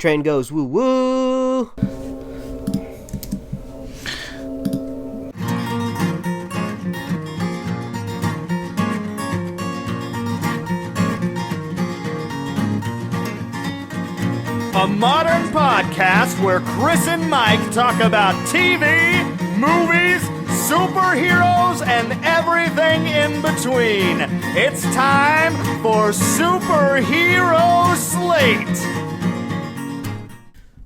Train goes woo woo. A modern podcast where Chris and Mike talk about TV, movies, superheroes, and everything in between. It's time for Superhero Slate.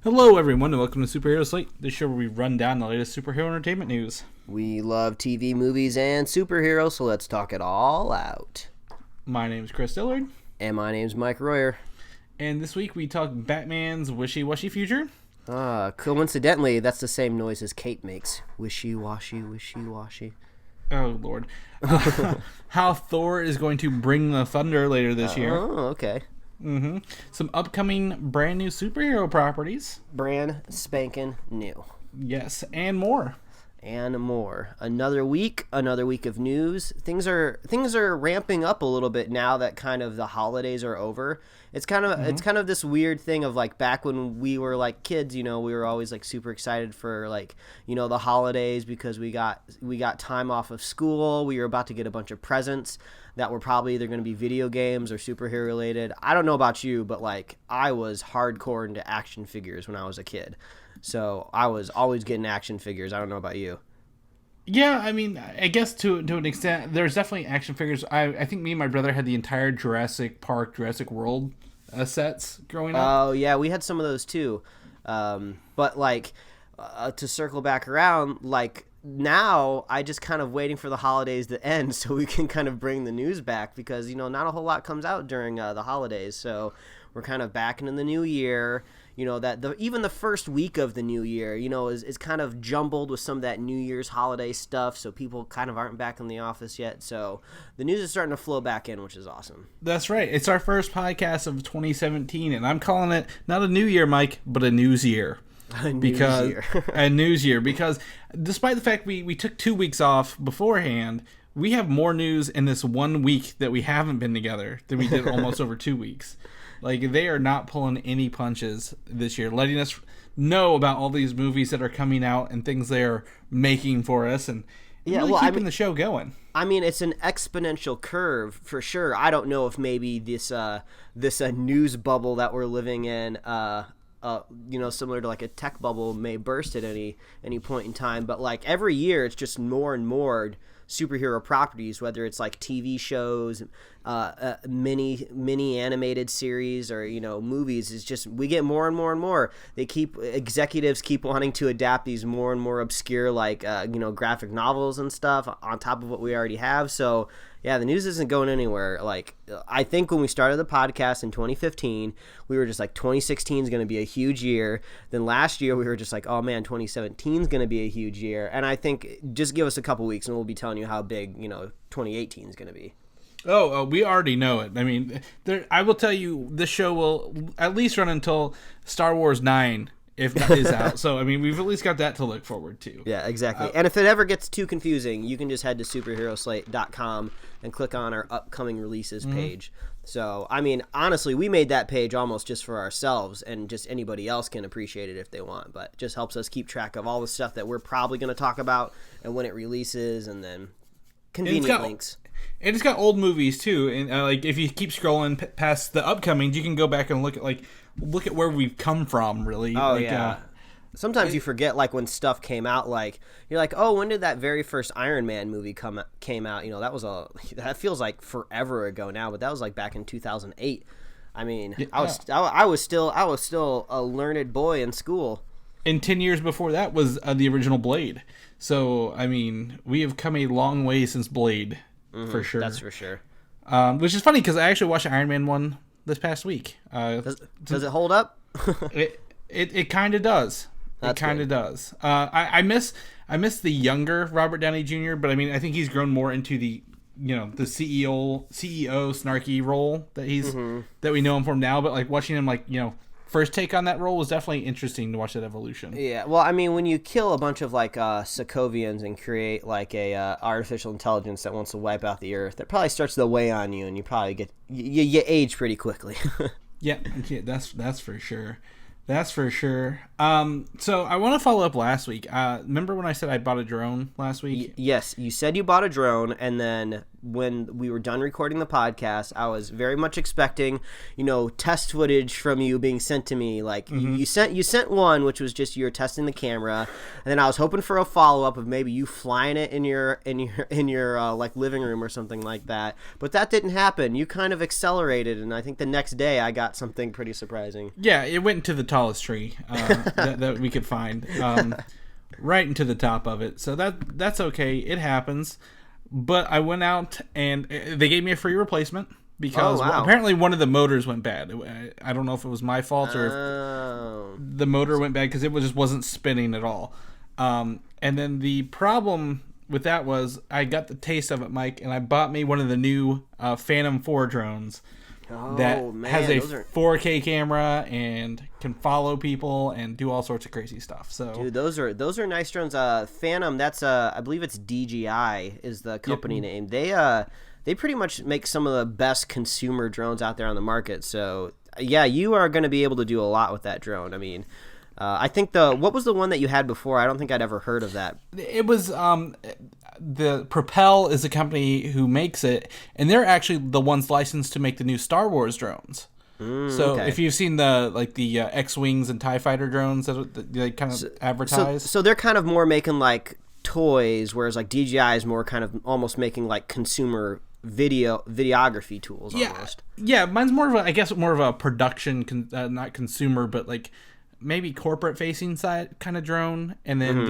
Hello, everyone, and welcome to Superhero Slate, the show where we run down the latest superhero entertainment news. We love TV, movies, and superheroes, so let's talk it all out. My name is Chris Dillard. And my name's Mike Royer. And this week we talk Batman's wishy-washy future. Coincidentally, that's the same noise as Kate makes. Wishy-washy, wishy-washy. Oh, Lord. How Thor is going to bring the thunder later this year. Oh, okay. Mm-hmm. Some upcoming brand new superhero properties. Brand spanking new. Yes, and more. And more. Another week of news. Things are ramping up a little bit now that kind of the holidays are over. It's kind of this weird thing of like back when we were like kids, you know, we were always like super excited for like, you know, the holidays because we got time off of school. We were about to get a bunch of presents that were probably either going to be video games or superhero related. I don't know about you, but like I was hardcore into action figures when I was a kid. So I was always getting action figures. I don't know about you. Yeah, I mean, I guess to an extent, there's definitely action figures. I think me and my brother had the entire Jurassic Park, Jurassic World sets growing up. Oh, yeah, we had some of those too. But like, to circle back around, like now I just kind of waiting for the holidays to end so we can kind of bring the news back because, you know, not a whole lot comes out during the holidays. So we're kind of back into the new year. You know, that even the first week of the new year, you know, is kind of jumbled with some of that New Year's holiday stuff. So people kind of aren't back in the office yet. So the news is starting to flow back in, which is awesome. That's right. It's our first podcast of 2017. And I'm calling it not a new year, Mike, but a news year. A news year. Because despite the fact we took 2 weeks off beforehand, we have more news in this 1 week that we haven't been together than we did almost over 2 weeks. Like, they are not pulling any punches this year, letting us know about all these movies that are coming out and things they're making for us and really keeping the show going. I mean, it's an exponential curve for sure. I don't know if maybe this news bubble that we're living in, you know, similar to like a tech bubble may burst at any point in time. But like every year, it's just more and more superhero properties, whether it's like TV shows, mini animated series, or, you know, movies. Is just we get more and more and more. Executives keep wanting to adapt these more and more obscure like you know, graphic novels and stuff on top of what we already have. So yeah, the news isn't going anywhere. Like, I think when we started the podcast in 2015, we were just like 2016 is going to be a huge year. Then last year we were just like, oh man, 2017 is going to be a huge year. And I think just give us a couple weeks and we'll be telling you how big, you know, 2018 is going to be. Oh, we already know it. I mean, I will tell you, this show will at least run until Star Wars 9, if that is out. So, I mean, we've at least got that to look forward to. Yeah, exactly. And if it ever gets too confusing, you can just head to superheroslate.com and click on our upcoming releases page. So, I mean, honestly, we made that page almost just for ourselves, and just anybody else can appreciate it if they want. But it just helps us keep track of all the stuff that we're probably going to talk about and when it releases, and then convenient links. And it's got old movies too, and like if you keep scrolling past the upcomings, you can go back and look at where we've come from. Really, oh yeah. Sometimes you forget, like when stuff came out, like you're like, oh, when did that very first Iron Man movie came out? You know, that feels like forever ago now, but that was like back in 2008. I mean, yeah. I was still a learned boy in school. And 10 years before that was the original Blade. So I mean, we have come a long way since Blade. For sure. That's for sure. Which is funny because I actually watched Iron Man 1 this past week. Does it hold up? It kind of does. It kind of does. I miss the younger Robert Downey Jr., but I mean, I think he's grown more into the, you know, the CEO snarky role that we know him from now. But like watching him, like, you know, first take on that role was definitely interesting to watch that evolution. Yeah, well, I mean, when you kill a bunch of like Sokovians and create like a artificial intelligence that wants to wipe out the Earth, that probably starts to weigh on you, and you probably get you age pretty quickly. yeah, that's for sure. That's for sure. So I want to follow up last week. Remember when I said I bought a drone last week? Yes, you said you bought a drone, and then when we were done recording the podcast, I was very much expecting, test footage from you being sent to me. Like you sent one, which was just you were testing the camera, and then I was hoping for a follow up of maybe you flying it in your like living room or something like that. But that didn't happen. You kind of accelerated, and I think the next day I got something pretty surprising. Yeah, it went into the tallest tree that we could find, right into the top of it. So that's okay. It happens. But I went out and they gave me a free replacement because apparently one of the motors went bad. I don't know if it was my fault or if the motor went bad because it just wasn't spinning at all. And then the problem with that was I got the taste of it, Mike, and I bought me one of the new Phantom 4 drones that has a 4K camera and can follow people and do all sorts of crazy stuff. So, dude, those are nice drones. Phantom, that's I believe it's DJI is the company name. They pretty much make some of the best consumer drones out there on the market. So, yeah, you are going to be able to do a lot with that drone. I mean, I think what was the one that you had before? I don't think I'd ever heard of that. It was the Propel is a company who makes it, and they're actually the ones licensed to make the new Star Wars drones. So if you've seen the X-Wings and TIE Fighter drones that they kind of advertise. So they're kind of more making like toys, whereas like DJI is more kind of almost making like consumer videography tools almost. Yeah, mine's more of a production, not consumer, but like maybe corporate facing side kind of drone, and then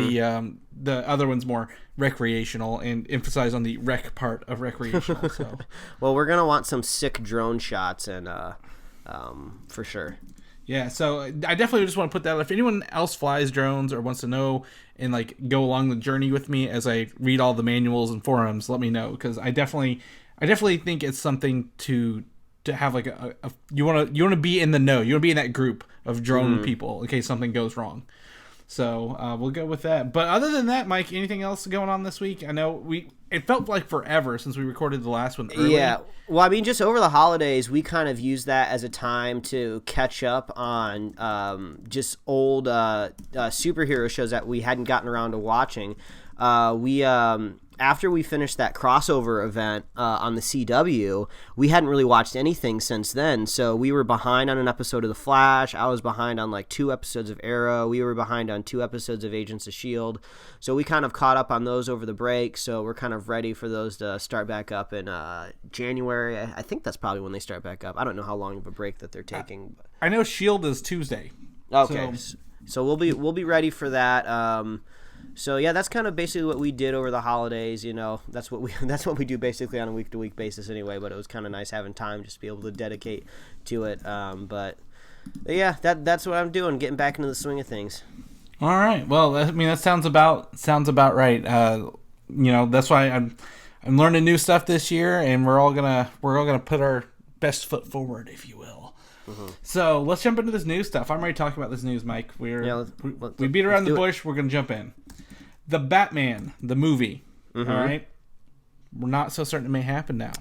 the other one's more recreational and emphasize on the rec part of recreational. So well, we're gonna want some sick drone shots and for sure. Yeah, so I definitely just want to put that. If anyone else flies drones or wants to know and like go along the journey with me as I read all the manuals and forums, let me know, because I definitely think it's something to have like you want to be in the know. You want to be in that group of drone people in case something goes wrong. So we'll go with that. But other than that, Mike, anything else going on this week? I know it felt like forever since we recorded the last one early. Yeah. Well, I mean, just over the holidays, we kind of used that as a time to catch up on just old superhero shows that we hadn't gotten around to watching. After we finished that crossover event on the CW, we hadn't really watched anything since then. So we were behind on an episode of The Flash. I was behind on like 2 episodes of Arrow. We were behind on 2 episodes of Agents of S.H.I.E.L.D. So we kind of caught up on those over the break. So we're kind of ready for those to start back up in January. I think that's probably when they start back up. I don't know how long of a break that they're taking. I know S.H.I.E.L.D. is Tuesday. Okay. So we'll be ready for that. So yeah, that's kind of basically what we did over the holidays. That's what we do basically on a week-to-week basis anyway. But it was kind of nice having time just to be able to dedicate to it. But yeah, that's what I'm doing, getting back into the swing of things. All right. Well, I mean that sounds about right. That's why I'm learning new stuff this year, and we're all gonna put our best foot forward, if you will. Mm-hmm. So let's jump into this news stuff. I'm ready to talk about this news, Mike. We beat around the bush. We're gonna jump in. The Batman, the movie. Mm-hmm. All right, we're not so certain it may happen now.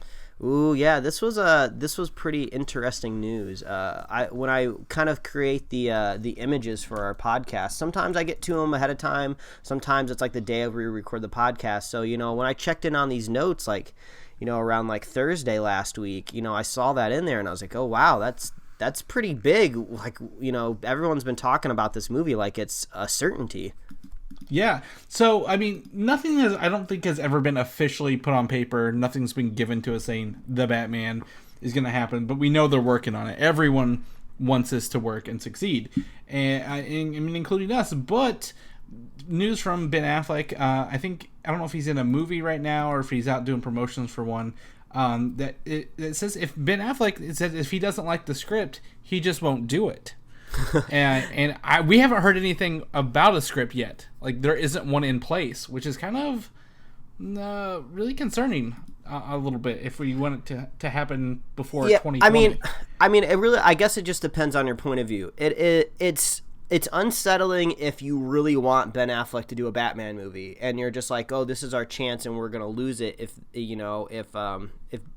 Ooh, yeah, this was pretty interesting news. When I kind of create the images for our podcast, sometimes I get to them ahead of time. Sometimes it's like the day we record the podcast. So when I checked in on these notes, like around like Thursday last week, I saw that in there and I was like, oh wow, that's pretty big. Like everyone's been talking about this movie like it's a certainty. Yeah. So, I mean, I don't think has ever been officially put on paper. Nothing's been given to us saying the Batman is going to happen, but we know they're working on it. Everyone wants this to work and succeed, and I mean, including us. But news from Ben Affleck, I don't know if he's in a movie right now or if he's out doing promotions for one. That it says if Ben Affleck, it says if he doesn't like the script, he just won't do it. we haven't heard anything about a script yet. Like there isn't one in place, which is kind of really concerning a little bit if we want it to happen before 2020. I mean, it really. I guess it just depends on your point of view. It's unsettling if you really want Ben Affleck to do a Batman movie and you're just like, oh, this is our chance and we're gonna lose it if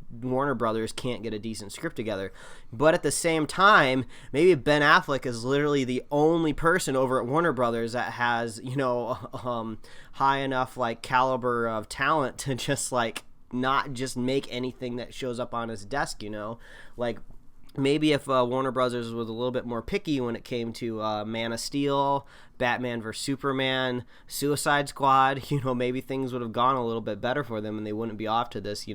Warner Brothers can't get a decent script together. But at the same time, maybe Ben Affleck is literally the only person over at Warner Brothers that has, high enough like caliber of talent to just like not just make anything that shows up on his desk, like maybe if Warner Brothers was a little bit more picky when it came to Man of Steel, Batman vs Superman, Suicide Squad, maybe things would have gone a little bit better for them and they wouldn't be off to this,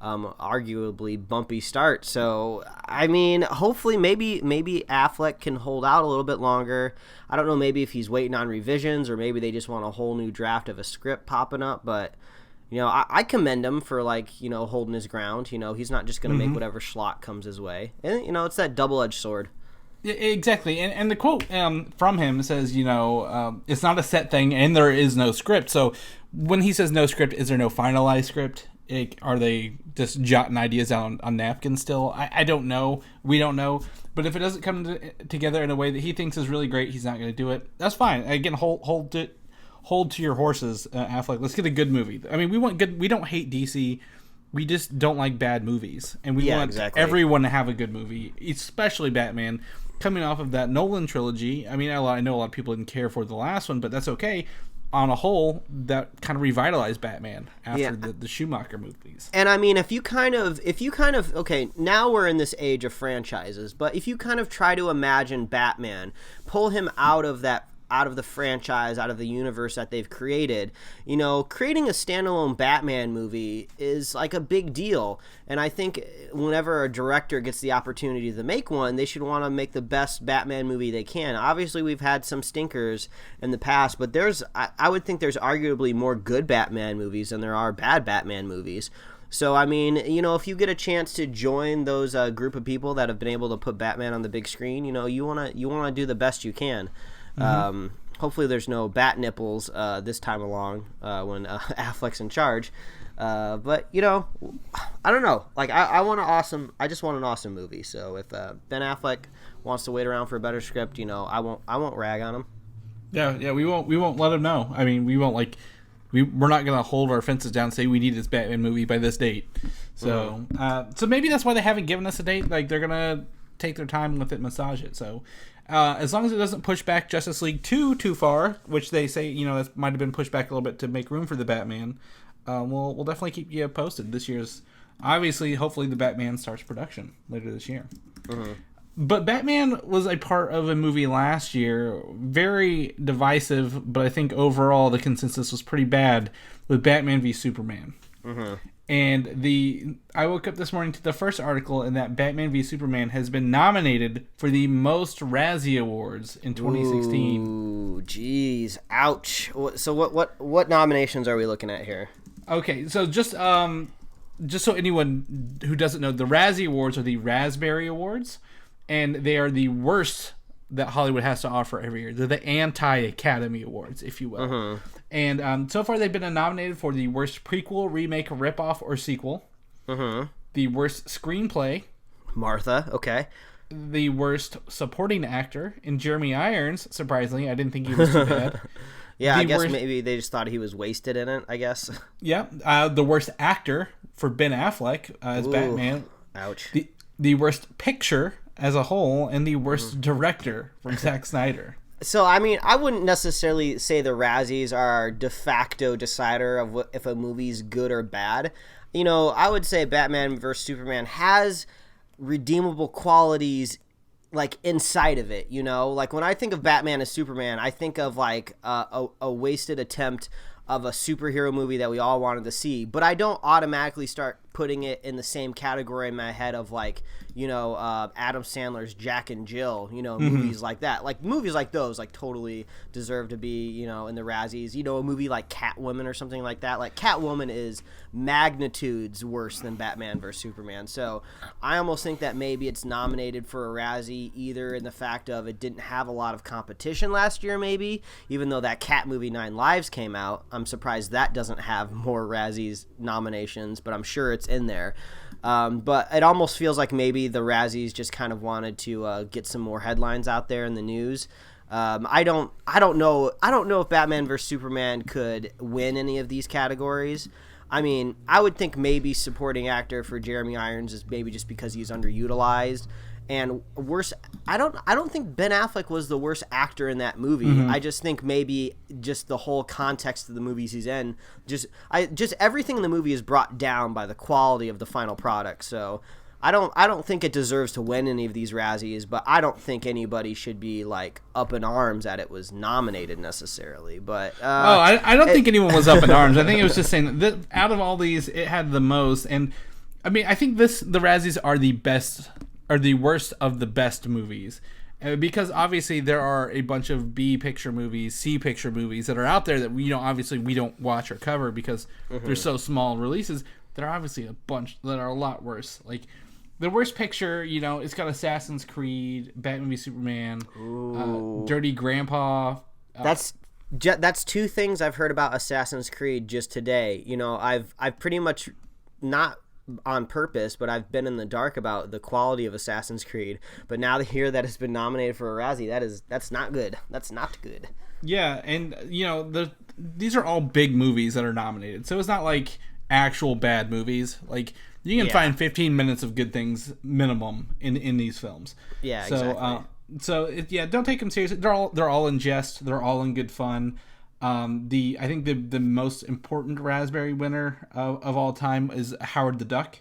arguably bumpy start. So, I mean, hopefully maybe Affleck can hold out a little bit longer. I don't know, maybe if he's waiting on revisions or maybe they just want a whole new draft of a script popping up, but I commend him for holding his ground. He's not just going to make whatever schlock comes his way. And, it's that double-edged sword. Yeah, exactly. And the quote from him says, it's not a set thing and there is no script. So when he says no script, is there no finalized script? Are they just jotting ideas out on napkins still? I don't know. We don't know. But if it doesn't come together in a way that he thinks is really great, he's not going to do it. That's fine. Again, hold to your horses, Affleck. Let's get a good movie. I mean, we want good. We don't hate DC. We just don't like bad movies, and we want everyone to have a good movie, especially Batman. Coming off of that Nolan trilogy, I mean, I know a lot of people didn't care for the last one, but that's okay. On a whole, that kind of revitalized Batman after the Schumacher movies. And I mean, if you kind of, okay, now we're in this age of franchises, but if you kind of try to imagine Batman, pull him out of the franchise, out of the universe that they've created, creating a standalone Batman movie is like a big deal. And I think whenever a director gets the opportunity to make one, they should want to make the best Batman movie they can. Obviously, we've had some stinkers in the past, but I would think there's arguably more good Batman movies than there are bad Batman movies. So, I mean, if you get a chance to join those group of people that have been able to put Batman on the big screen, you want to do the best you can. Hopefully there's no bat nipples this time along when Affleck's in charge. But I don't know. Like I just want an awesome movie. So if Ben Affleck wants to wait around for a better script, I won't rag on him. Yeah, we won't let him know. I mean, we won't we're not gonna hold our fences down and say we need this Batman movie by this date. So so maybe that's why they haven't given us a date. Like they're gonna take their time with it, massage it. So. As long as it doesn't push back Justice League 2 too far, which they say, that might have been pushed back a little bit to make room for the Batman, we'll definitely keep you posted. This year's, obviously, hopefully the Batman starts production later this year. But Batman was a part of a movie last year, very divisive, but I think overall the consensus was pretty bad, with Batman v Superman. And I woke up this morning to the first article in that Batman v Superman has been nominated for the most Razzie Awards in 2016. Ooh, geez, ouch! So what nominations are we looking at here? Okay, so just so anyone who doesn't know, the Razzie Awards are the Raspberry Awards, and they are the worst that Hollywood has to offer every year. They're the anti-Academy Awards, if you will. And so far they've been nominated for the worst prequel, remake, ripoff, or sequel. The worst screenplay. Martha, okay. The worst supporting actor in Jeremy Irons. Surprisingly, I didn't think he was too bad. I guess maybe they just thought he was wasted in it, I guess. Yeah. The worst actor for Ben Affleck as Batman. Ouch. The worst picture as a whole, and the worst director from Zack Snyder. So, I mean, I wouldn't necessarily say the Razzies are de facto decider of if a movie's good or bad. I would say Batman vs. Superman has redeemable qualities, like, inside of it, Like, when I think of Batman as Superman, I think of, like, a wasted attempt of a superhero movie that we all wanted to see. But I don't automatically start putting it in the same category in my head of, like, Adam Sandler's Jack and Jill, movies like that. Like, movies like those, like, totally deserve to be, in the Razzies. A movie like Catwoman or something like that. Like, Catwoman is magnitudes worse than Batman vs. Superman. So I almost think that maybe it's nominated for a Razzie either in the fact of it didn't have a lot of competition last year, maybe, even though that Cat movie 9 Lives came out. I'm surprised that doesn't have more Razzies nominations, but I'm sure it's in there. But it almost feels like maybe the Razzies just kind of wanted to get some more headlines out there in the news. I don't know if Batman vs. Superman could win any of these categories. I mean, I would think maybe supporting actor for Jeremy Irons is maybe just because he's underutilized. And worse, I don't think Ben Affleck was the worst actor in that movie. I just think maybe just the whole context of the movies he's in, just everything in the movie is brought down by the quality of the final product. So I don't think it deserves to win any of these Razzies, but I don't think anybody should be like up in arms that it was nominated necessarily. But I don't think anyone was up in arms. I think it was just saying that out of all these, it had the most. And I mean, I think the Razzies are the best. Are the worst of the best movies, because obviously there are a bunch of B picture movies, C picture movies that are out there that we don't watch or cover because they're so small releases. There are obviously a bunch that are a lot worse. Like the worst picture, it's got Assassin's Creed, Batman v Superman, Dirty Grandpa. That's two things I've heard about Assassin's Creed just today. I've pretty much not on purpose, but I've been in the dark about the quality of Assassin's Creed. But now to hear that it's been nominated for a Razzie, that's not good. That's not good. Yeah, and these are all big movies that are nominated, so it's not like actual bad movies. Like you can find 15 minutes of good things minimum in these films. Yeah, exactly. Don't take them seriously. They're all in jest. They're all in good fun. I think the most important raspberry winner of all time is Howard the Duck.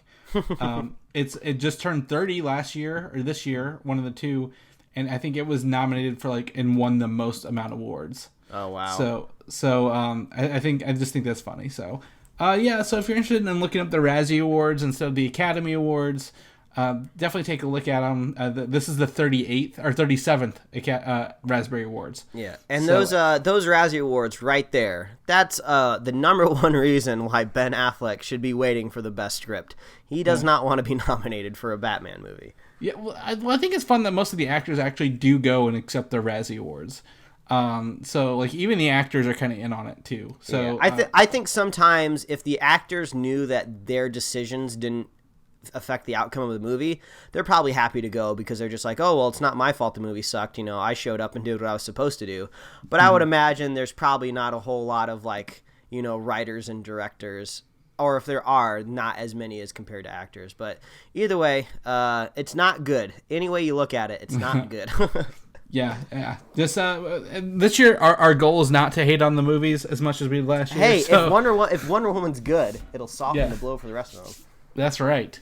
It just turned 30 last year or this year, one of the two, and I think it was nominated for and won the most amount of awards. Oh wow! So I just think that's funny. So so if you're interested in looking up the Razzie Awards instead of the Academy Awards, definitely take a look at them. This is the 38th or 37th Raspberry Awards. Yeah, and those Razzie Awards right there, that's the number one reason why Ben Affleck should be waiting for the best script. He does not want to be nominated for a Batman movie. Yeah, well, I think it's fun that most of the actors actually do go and accept their Razzie Awards. So even the actors are kind of in on it too. So yeah, I think sometimes if the actors knew that their decisions didn't affect the outcome of the movie, they're probably happy to go because they're just like, oh well, it's not my fault the movie sucked, I showed up and did what I was supposed to do. But I would imagine there's probably not a whole lot of writers and directors, or if there are, not as many as compared to actors. But either way, it's not good. Any way you look at it, it's not good. Yeah. This year, our goal is not to hate on the movies as much as we did last year. Hey, if Wonder Woman's good, it'll soften the blow for the rest of them. That's right.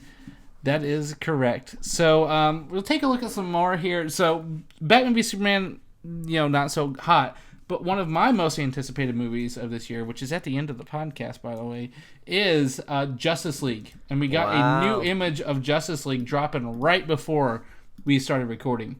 That is correct. So we'll take a look at some more here. So Batman v Superman, not so hot. But one of my most anticipated movies of this year, which is at the end of the podcast, by the way, is Justice League. And we got a new image of Justice League dropping right before we started recording.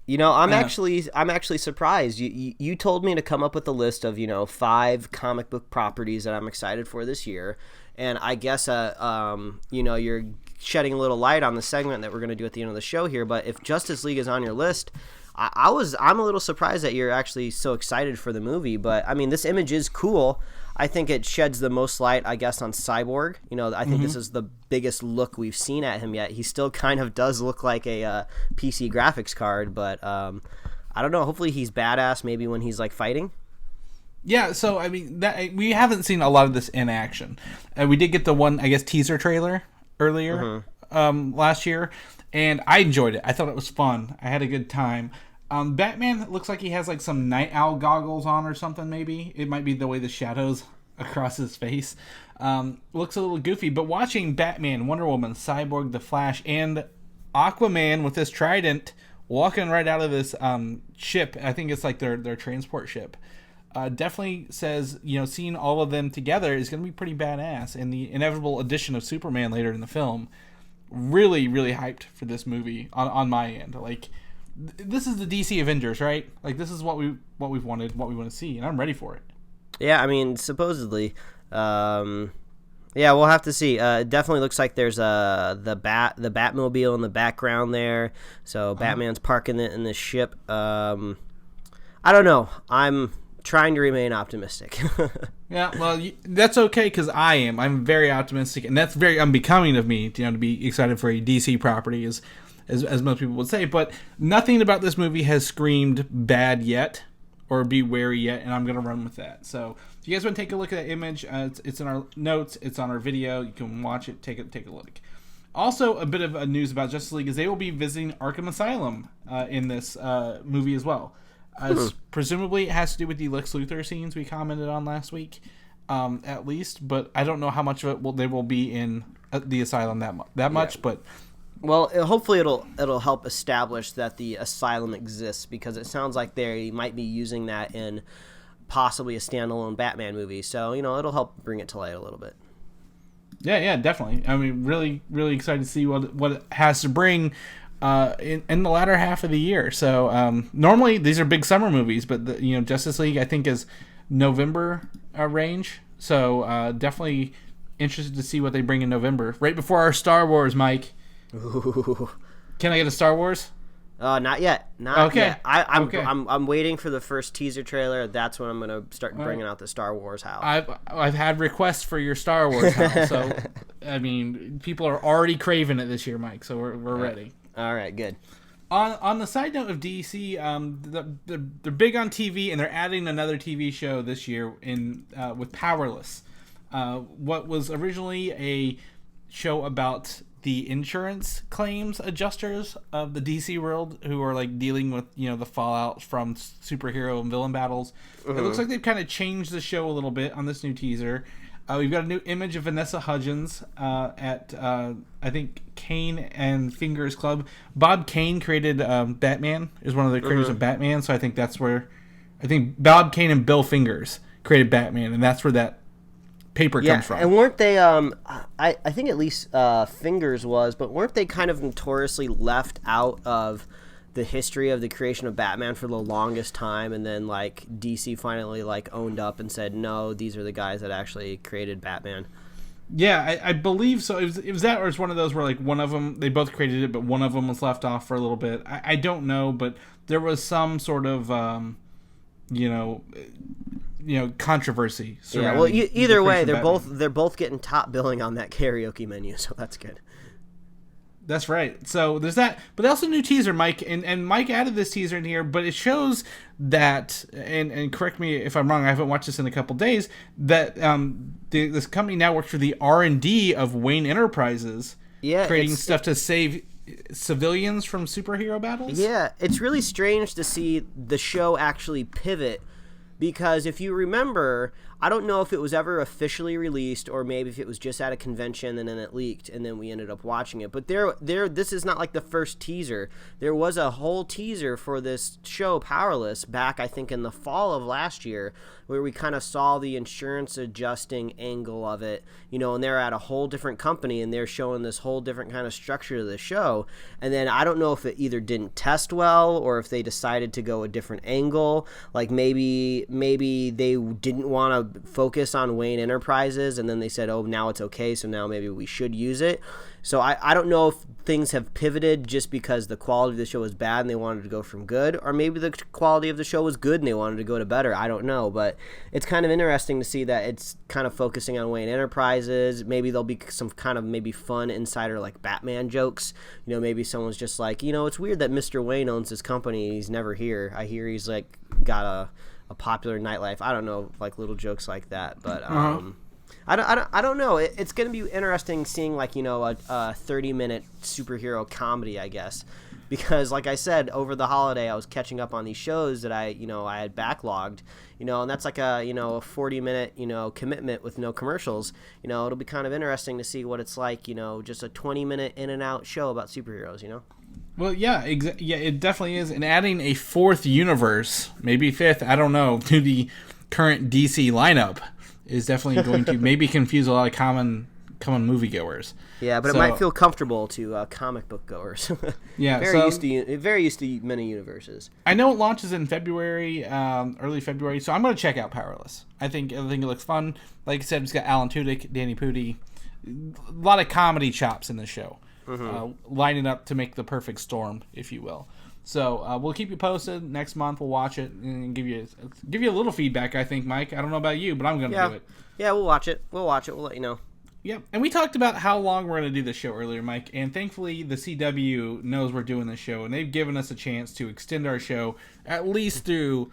I'm actually surprised. You told me to come up with a list of 5 comic book properties that I'm excited for this year, and I guess you're shedding a little light on the segment that we're going to do at the end of the show here. But if Justice League is on your list, I'm a little surprised that you're actually so excited for the movie. But I mean, this image is cool. I think it sheds the most light, I guess, on Cyborg. I think this is the biggest look we've seen at him yet. He still kind of does look like a PC graphics card, but I don't know. Hopefully he's badass maybe when he's fighting. Yeah, so I mean, we haven't seen a lot of this in action. We did get the one, I guess, teaser trailer earlier last year, and I enjoyed it. I thought it was fun. I had a good time. Batman looks like he has some night owl goggles on or something, maybe. It might be the way the shadows across his face. Looks a little goofy, but watching Batman, Wonder Woman, Cyborg, The Flash, and Aquaman with this trident walking right out of this ship, I think it's their transport ship, definitely says, seeing all of them together is going to be pretty badass. And the inevitable addition of Superman later in the film, really, really hyped for this movie on my end. This is the DC Avengers, right? This is what we've wanted, what we want to see, and I'm ready for it. Yeah, I mean, supposedly. Yeah, we'll have to see. It definitely looks like there's the Batmobile in the background there. So Batman's parking it in this ship. I don't know. I'm trying to remain optimistic. Yeah, well, that's okay because I am. I'm very optimistic, and that's very unbecoming of me, to be excited for a DC property, as most people would say. But nothing about this movie has screamed bad yet, or be wary yet, and I'm going to run with that. So if you guys want to take a look at that image, it's in our notes, it's on our video. You can watch it, take a look. Also, a bit of news about Justice League is they will be visiting Arkham Asylum in this movie as well. Presumably, it has to do with the Lex Luthor scenes we commented on last week, at least. But I don't know how much of it they will be in the asylum that much. But well, hopefully it'll help establish that the asylum exists, because it sounds like they might be using that in possibly a standalone Batman movie. So it'll help bring it to light a little bit. Yeah, definitely. I mean, really, really excited to see what it has to bring in the latter half of the year. So normally these are big summer movies, but Justice League I think is November range. So definitely interested to see what they bring in November, right before our Star Wars, Mike. Ooh. Can I get a Star Wars? Not yet. Not yet. I'm waiting for the first teaser trailer. That's when I'm gonna start bringing out the Star Wars house. I've had requests for your Star Wars house, so I mean, people are already craving it this year, Mike. So we're ready. All right, good. On the side note of DC, they're big on TV, and they're adding another TV show this year with Powerless. What was originally a show about the insurance claims adjusters of the DC world, who are like dealing with the fallout from superhero and villain battles. It looks like they've kind of changed the show a little bit on this new teaser. We've got a new image of Vanessa Hudgens at I think Kane and Fingers Club. Bob Kane created Batman, is one of the creators of Batman, so I think that's where Bob Kane and Bill Fingers created Batman, and that's where that paper comes from. And weren't they I think at least Fingers was, but weren't they kind of notoriously left out of the history of the creation of Batman for the longest time, and then like DC finally like owned up and said, no, these are the guys that actually created Batman? Yeah, I believe so. It was that, or it's one of those where like one of them, they both created it, but one of them was left off for a little bit. I don't know, but there was some sort of controversy surrounding. Yeah, well, either way, they're both getting top billing on that karaoke menu, so that's good. That's right. So there's that, but also a new teaser, Mike, and Mike added this teaser in here, but it shows that, and correct me if I'm wrong, I haven't watched this in a couple days, that this company now works for the R&D of Wayne Enterprises, creating stuff to save civilians from superhero battles. Yeah, it's really strange to see the show actually pivot, because if you remember, I don't know if it was ever officially released, or maybe if it was just at a convention and then it leaked and then we ended up watching it. But this is not like the first teaser. There was a whole teaser for this show, Powerless, back I think in the fall of last year, where we kind of saw the insurance adjusting angle of it, and they're at a whole different company and they're showing this whole different kind of structure to the show. And then I don't know if it either didn't test well or if they decided to go a different angle. Like maybe they didn't want to focus on Wayne Enterprises, and then they said, oh, now it's okay, so now maybe we should use it. So I don't know if things have pivoted just because the quality of the show was bad and they wanted to go from good, or maybe the quality of the show was good and they wanted to go to better. I don't know, but it's kind of interesting to see that it's kind of focusing on Wayne Enterprises. Maybe there'll be some kind of maybe fun insider like Batman jokes. Maybe someone's just like, it's weird that Mr. Wayne owns this company. He's never here. I hear he's like got a popular nightlife. I don't know, like little jokes like that, but I don't know. It's going to be interesting seeing like a 30-minute superhero comedy, I guess, because like I said, over the holiday I was catching up on these shows that I had backlogged, and that's like a 40-minute commitment with no commercials. It'll be kind of interesting to see what it's like, just a 20-minute in and out show about superheroes. Well, yeah, it definitely is. And adding a fourth universe, maybe fifth, I don't know, to the current DC lineup is definitely going to maybe confuse a lot of common moviegoers. Yeah, but it might feel comfortable to comic book goers. Yeah, very used to many universes. I know it launches in February, early February, so I'm going to check out Powerless. I think it looks fun. Like I said, it's got Alan Tudyk, Danny Pudi, a lot of comedy chops in the show. Lining up to make the perfect storm, if you will. So we'll keep you posted. Next month we'll watch it and give you a little feedback, I think, Mike. I don't know about you, but I'm going to do it. Yeah, we'll watch it. We'll let you know. Yep. And we talked about how long we're going to do this show earlier, Mike, and thankfully the CW knows we're doing this show, and they've given us a chance to extend our show at least through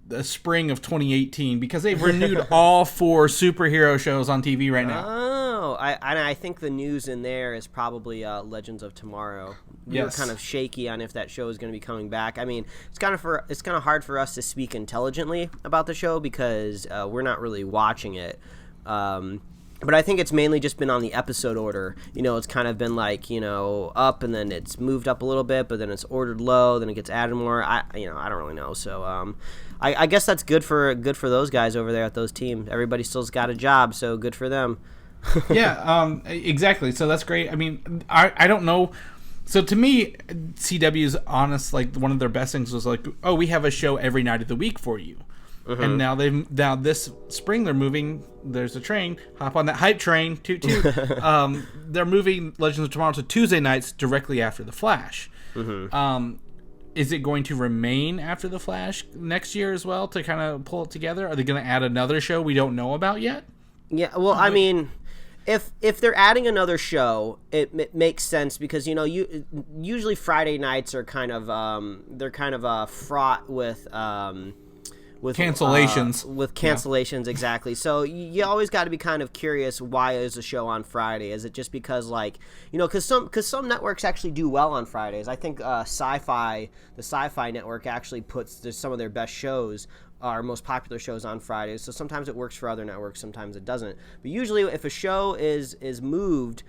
the spring of 2018 because they've renewed all 4 superhero shows on TV right now. Oh, I think the news in there is probably Legends of Tomorrow. We were kind of shaky on if that show is going to be coming back. I mean, it's kind of hard for us to speak intelligently about the show because we're not really watching it. But I think it's mainly just been on the episode order. It's kind of been like, up and then it's moved up a little bit, but then it's ordered low, then it gets added more. I don't really know. So I guess that's good for those guys over there at those teams. Everybody still's got a job, so good for them. Yeah, exactly. So that's great. I mean, I don't know. So to me, CW's honest, like one of their best things was like, oh, we have a show every night of the week for you. And now this spring they're moving. There's a train. Hop on that hype train. Toot toot. They're moving Legends of Tomorrow to Tuesday nights directly after the Flash. Is it going to remain after the Flash next year as well to kind of pull it together? Are they going to add another show we don't know about yet? Yeah. Well, I mean, if they're adding another show, it makes sense because usually Friday nights are kind of fraught with cancellations. Exactly. So you always got to be kind of curious, why is a show on Friday? Is it just because because some networks actually do well on Fridays? I think the Sci-Fi network actually puts some of their best shows, our most popular shows, on Fridays. So sometimes it works for other networks, sometimes it doesn't. But usually if a show is moved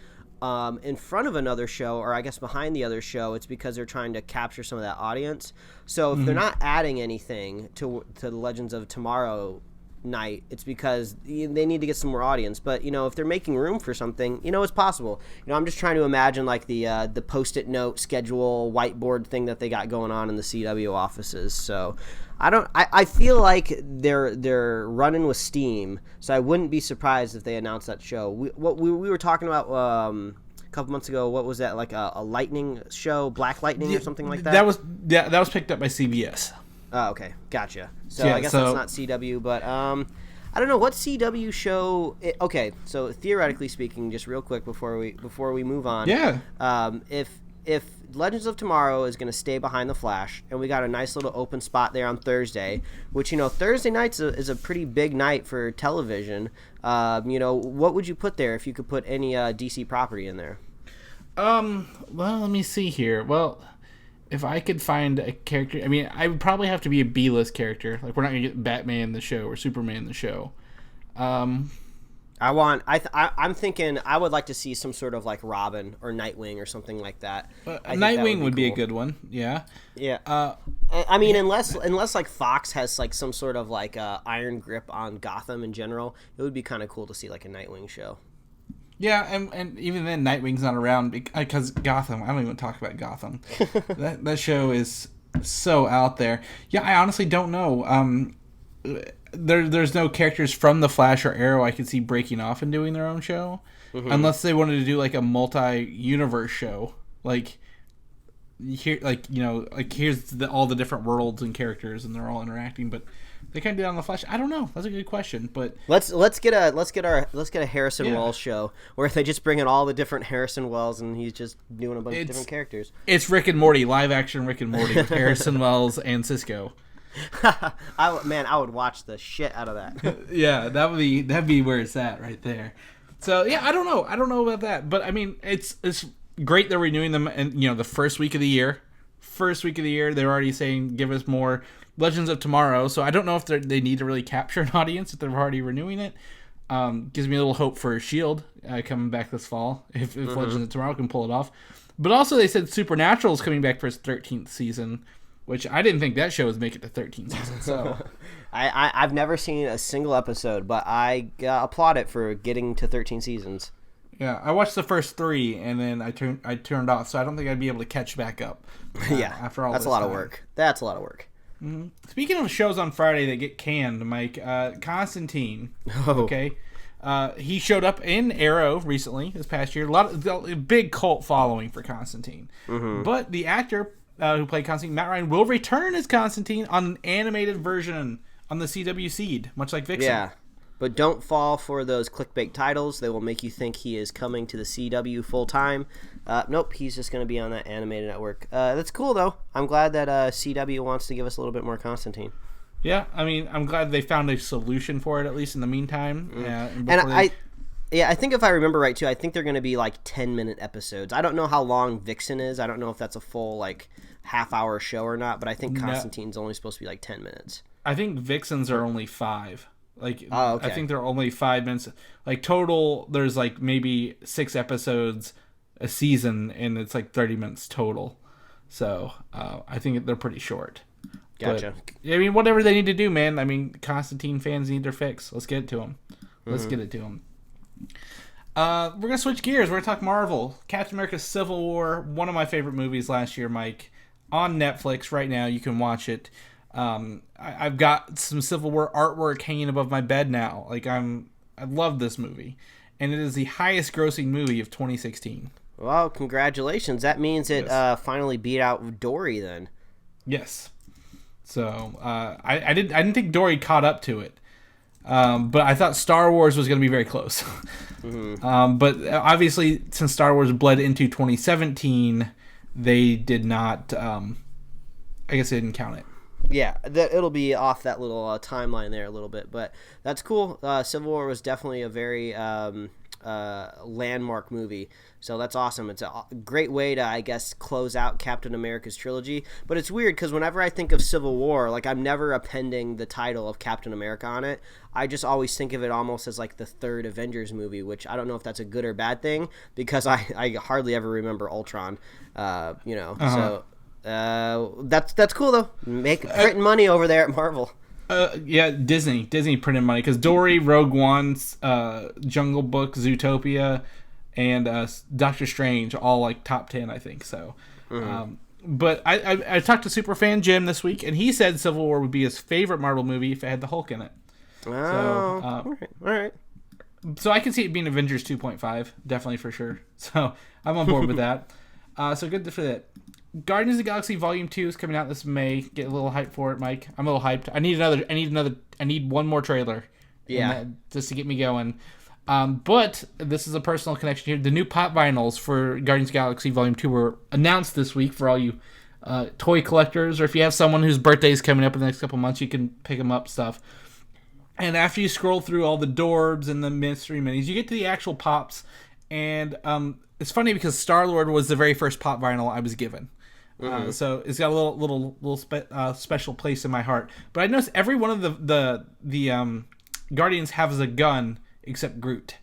in front of another show, or I guess behind the other show, it's because they're trying to capture some of that audience. So if they're not adding anything to the Legends of Tomorrow night, it's because they need to get some more audience. But if they're making room for something, it's possible. I'm just trying to imagine like the post-it note schedule whiteboard thing that they got going on in the CW offices. So I feel like they're running with steam, so I wouldn't be surprised if they announced that show. We were talking about a couple months ago. What was that, like a lightning show, Black Lightning or something like that? That was picked up by CBS. Oh, okay, gotcha. So I guess that's not CW, but I don't know what CW show. Okay, so theoretically speaking, just real quick before we move on. Yeah. If Legends of Tomorrow is going to stay behind the Flash, and we got a nice little open spot there on Thursday, which Thursday nights is a pretty big night for television. What would you put there if you could put any DC property in there? Well, let me see here. Well, if I could find a character, I mean, I would probably have to be a B-list character. Like, we're not going to get Batman in the show or Superman in the show. I'm thinking I would like to see some sort of like Robin or Nightwing or something like that. Nightwing would be a good one. Yeah. Yeah. I mean, unless like Fox has like some sort of like iron grip on Gotham in general, it would be kind of cool to see like a Nightwing show. Yeah, and even then, Nightwing's not around because Gotham. I don't even talk about Gotham. that show is so out there. Yeah, I honestly don't know. There's no characters from the Flash or Arrow I could see breaking off and doing their own show, unless they wanted to do like a multi-universe show, like here, here's all the different worlds and characters and they're all interacting, but they kind of did it on the Flash. I don't know. That's a good question, but let's get a Harrison Wells show where they just bring in all the different Harrison Wells and he's just doing a bunch of different characters. It's Rick and Morty, live action Rick and Morty with Harrison Wells and Cisco. I would watch the shit out of that. Yeah, that'd be where it's at right there. So yeah, I don't know about that, but I mean, it's great they're renewing them, and the first week of the year, they're already saying give us more Legends of Tomorrow. So I don't know if they need to really capture an audience if they're already renewing it. Gives me a little hope for Shield coming back this fall if Legends of Tomorrow can pull it off. But also they said Supernatural is coming back for its 13th season. Which I didn't think that show would make it to 13 seasons. So I've never seen a single episode, but I applaud it for getting to 13 seasons. Yeah, I watched the first 3 and then I turned off, so I don't think I'd be able to catch back up. After all, that's a lot of work. That's a lot of work. Mm-hmm. Speaking of shows on Friday that get canned, Mike, Constantine. Oh. Okay. He showed up in Arrow recently this past year. A big cult following for Constantine, but the actor who played Constantine, Matt Ryan, will return as Constantine on an animated version on the CW Seed, much like Vixen. Yeah, but don't fall for those clickbait titles. They will make you think he is coming to the CW full time. Nope, he's just going to be on that animated network. That's cool, though. I'm glad that CW wants to give us a little bit more Constantine. Yeah, I mean, I'm glad they found a solution for it, at least in the meantime. I think if I remember right, too, I think they're going to be, like, 10-minute episodes. I don't know how long Vixen is. I don't know if that's a full, like, half-hour show or not, but I think Constantine's only supposed to be, like, 10 minutes. I think Vixens are only 5. Like, okay. I think they're only 5 minutes. Like, total, there's, like, maybe 6 episodes a season, and it's, like, 30 minutes total. So, I think they're pretty short. Gotcha. But, I mean, whatever they need to do, man. I mean, Constantine fans need their fix. Let's get it to them. Let's get it to them. We're going to switch gears. We're going to talk Marvel. Captain America Civil War, one of my favorite movies last year, Mike. On Netflix right now. You can watch it. I've got some Civil War artwork hanging above my bed now. Like, I love this movie. And it is the highest grossing movie of 2016. Well, congratulations. That means it finally beat out Dory then. Yes. So, I didn't think Dory caught up to it. But I thought Star Wars was going to be very close. But obviously, since Star Wars bled into 2017, they did not. I guess they didn't count it. Yeah, it'll be off that little timeline there a little bit, but that's cool. Civil War was definitely a very landmark movie, so that's awesome. It's a great way to, I guess, close out Captain America's trilogy. But it's weird because whenever I think of Civil War, like, I'm never appending the title of Captain America on it. I just always think of it almost as like the third Avengers movie, which I don't know if that's a good or bad thing because I hardly ever remember Ultron. So. That's cool though. Printing money over there at Marvel. Yeah, Disney printed money because Dory, Rogue One, Jungle Book, Zootopia, and Doctor Strange all like top 10, I think. So, but I talked to Superfan Jim this week, and he said Civil War would be his favorite Marvel movie if it had the Hulk in it. Oh, all right. So I can see it being Avengers 2.5, definitely for sure. So I'm on board with that. So good for that. Guardians of the Galaxy Volume 2 is coming out this May. Get a little hype for it, Mike. I'm a little hyped. I need one more trailer. Yeah. Just to get me going. But this is a personal connection here. The new pop vinyls for Guardians of the Galaxy Volume 2 were announced this week for all you toy collectors, or if you have someone whose birthday is coming up in the next couple months, you can pick them up stuff. And after you scroll through all the Dorbs and the mystery minis, you get to the actual pops. And it's funny because Star-Lord was the very first pop vinyl I was given. So it's got a little special place in my heart. But I noticed every one of the Guardians has a gun except Groot.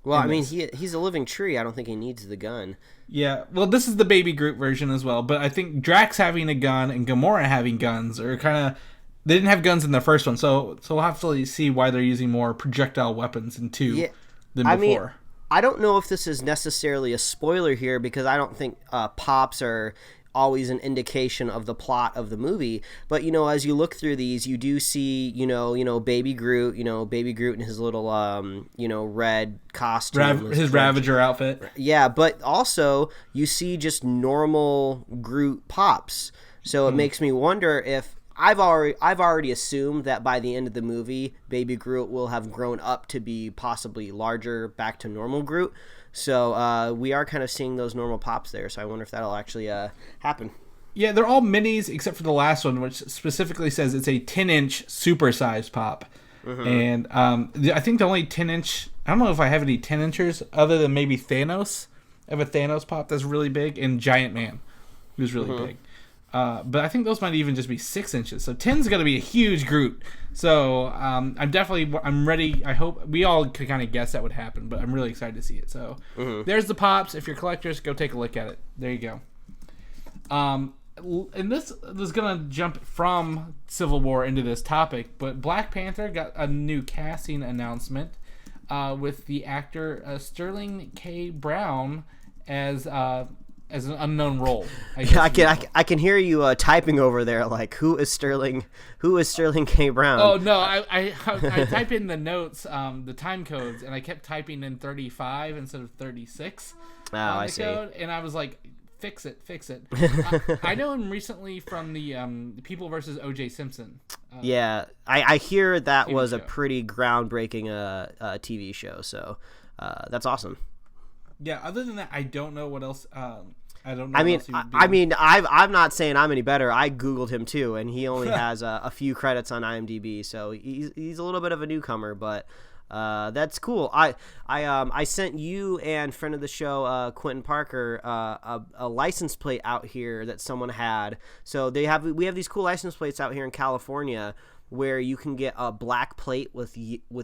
Well, I mean, he's a living tree. I don't think he needs the gun. Yeah, well, this is the baby Groot version as well. But I think Drax having a gun and Gamora having guns are kind of... They didn't have guns in the first one, so we'll have to see why they're using more projectile weapons in 2 than before. I mean, I don't know if this is necessarily a spoiler here because I don't think pops are always an indication of the plot of the movie. But, as you look through these, you do see, Baby Groot, Baby Groot in his little, red costume. His Ravager outfit. Yeah, but also you see just normal Groot pops. So it makes me wonder if I've already assumed that by the end of the movie, Baby Groot will have grown up to be possibly larger, back to normal Groot. So we are kind of seeing those normal pops there. So I wonder if that'll actually happen. Yeah, they're all minis except for the last one, which specifically says it's a 10-inch supersized pop. And I think the only 10-inch... I don't know if I have any 10-inchers other than maybe Thanos. I have a Thanos pop that's really big, and Giant Man, who's really big. But I think those might even just be 6 inches. So 10's going to be a huge Groot. So I'm ready. I hope we all could kind of guess that would happen, but I'm really excited to see it. So there's the pops. If you're collectors, go take a look at it. There you go. And this is going to jump from Civil War into this topic, but Black Panther got a new casting announcement with the actor Sterling K. Brown as an unknown role. I can hear you typing over there. Like, who is Sterling K. Brown? Oh no, I type in the notes, the time codes, and I kept typing in 35 instead of 36. Oh, I see. Code, and I was like, fix it. I know him recently from the People versus O.J. Simpson. Yeah, I hear that TV was show. a pretty groundbreaking TV show. So that's awesome. Yeah, other than that, I don't know what else. I don't know. I'm not saying I'm any better. I Googled him too, and he only has a few credits on IMDb, so he's a little bit of a newcomer, but that's cool. I sent you and friend of the show Quentin Parker a license plate out here that someone had. So we have these cool license plates out here in California where you can get a black plate with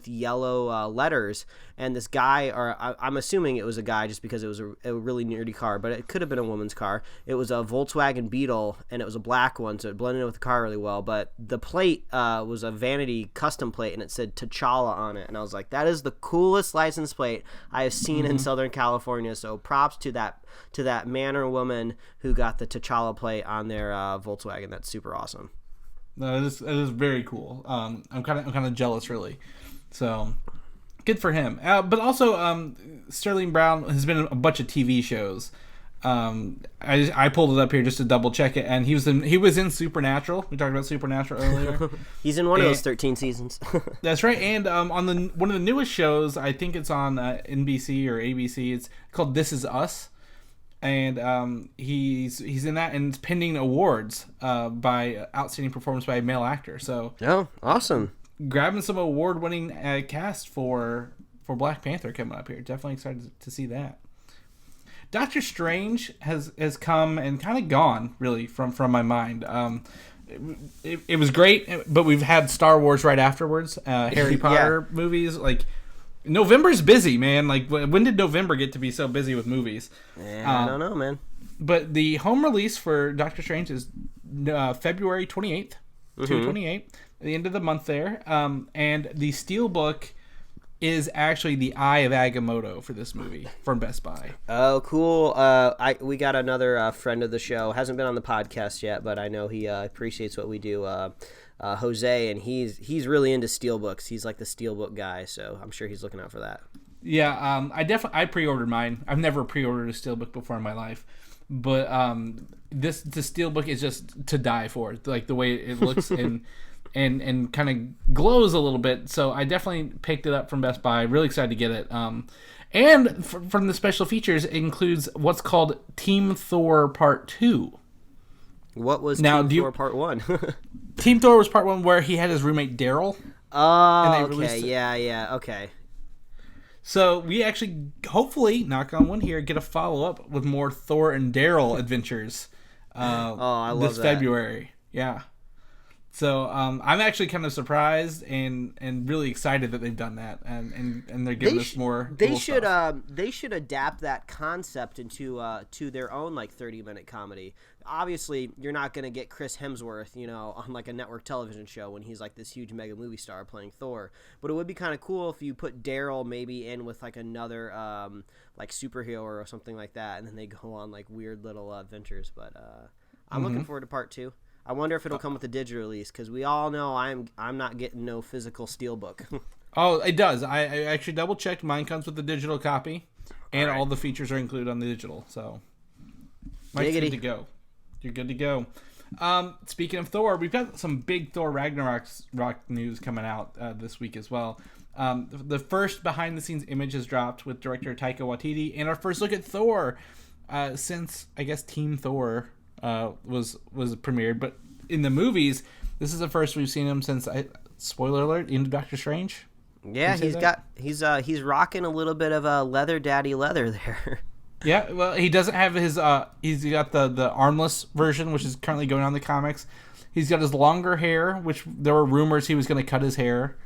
yellow letters, and this guy, or I'm assuming it was a guy just because it was a really nerdy car, but it could have been a woman's car. It was a Volkswagen Beetle, and it was a black one, so it blended in with the car really well, but the plate was a vanity custom plate, and it said T'Challa on it, and I was like, that is the coolest license plate I have seen in Southern California, so props to that man or woman who got the T'Challa plate on their Volkswagen. That's super awesome. No, it is very cool. I'm kind of jealous, really. So good for him. But also, Sterling Brown has been in a bunch of TV shows. I pulled it up here just to double check it, and he was in Supernatural. We talked about Supernatural earlier. He's in one of those 13 seasons. That's right. And on one of the newest shows, I think it's on NBC or ABC. It's called This Is Us. And he's in that, and it's pending awards by outstanding performance by a male actor. So awesome! Grabbing some award-winning cast for Black Panther coming up here. Definitely excited to see that. Doctor Strange has come and kind of gone really from my mind. It was great, but we've had Star Wars right afterwards. Harry Potter movies like. November's busy, man. Like, when did November get to be so busy with movies? I don't know, man. But the home release for Doctor Strange is February 28th, 2/28, at the end of the month there. And the Steelbook is actually the Eye of Agamotto for this movie from Best Buy. Oh, cool. We got another friend of the show. Hasn't been on the podcast yet, but I know he appreciates what we do. Jose, and he's really into steelbooks. He's like the steelbook guy, so I'm sure he's looking out for that. Yeah, I pre-ordered mine. I've never pre-ordered a steelbook before in my life, but the steelbook is just to die for. Like the way it looks and kind of glows a little bit. So I definitely picked it up from Best Buy. Really excited to get it. And from the special features, it includes what's called Team Thor Part 2. What was Team Thor Part 1? Team Thor was Part 1 where he had his roommate Daryl. Oh, okay. Yeah, okay. So we actually, hopefully, knock on wood here, get a follow-up with more Thor and Daryl adventures I love this February. Yeah. So I'm actually kind of surprised and really excited that they've done that, and they're giving us more. They should adapt that concept into to their own like 30-minute comedy. Obviously, you're not going to get Chris Hemsworth, on like a network television show when he's like this huge mega movie star playing Thor. But it would be kind of cool if you put Daryl maybe in with like another like superhero or something like that, and then they go on like weird little adventures. But I'm looking forward to Part 2. I wonder if it'll come with a digital release, because we all know I'm not getting no physical steelbook. Oh, it does. I actually double checked. Mine comes with the digital copy, and all the features are included on the digital. So, Mike's good to go. You're good to go. Speaking of Thor, we've got some big Thor Ragnarok news coming out this week as well. The first behind-the-scenes image has dropped with director Taika Waititi, and our first look at Thor since, I guess, Team Thor was premiered. But in the movies, this is the first we've seen him since, spoiler alert, into Doctor Strange. Yeah, he's rocking a little bit of a leather daddy leather there. Yeah, well, he doesn't have his he's got the armless version, which is currently going on in the comics. He's got his longer hair, which there were rumors he was going to cut his hair.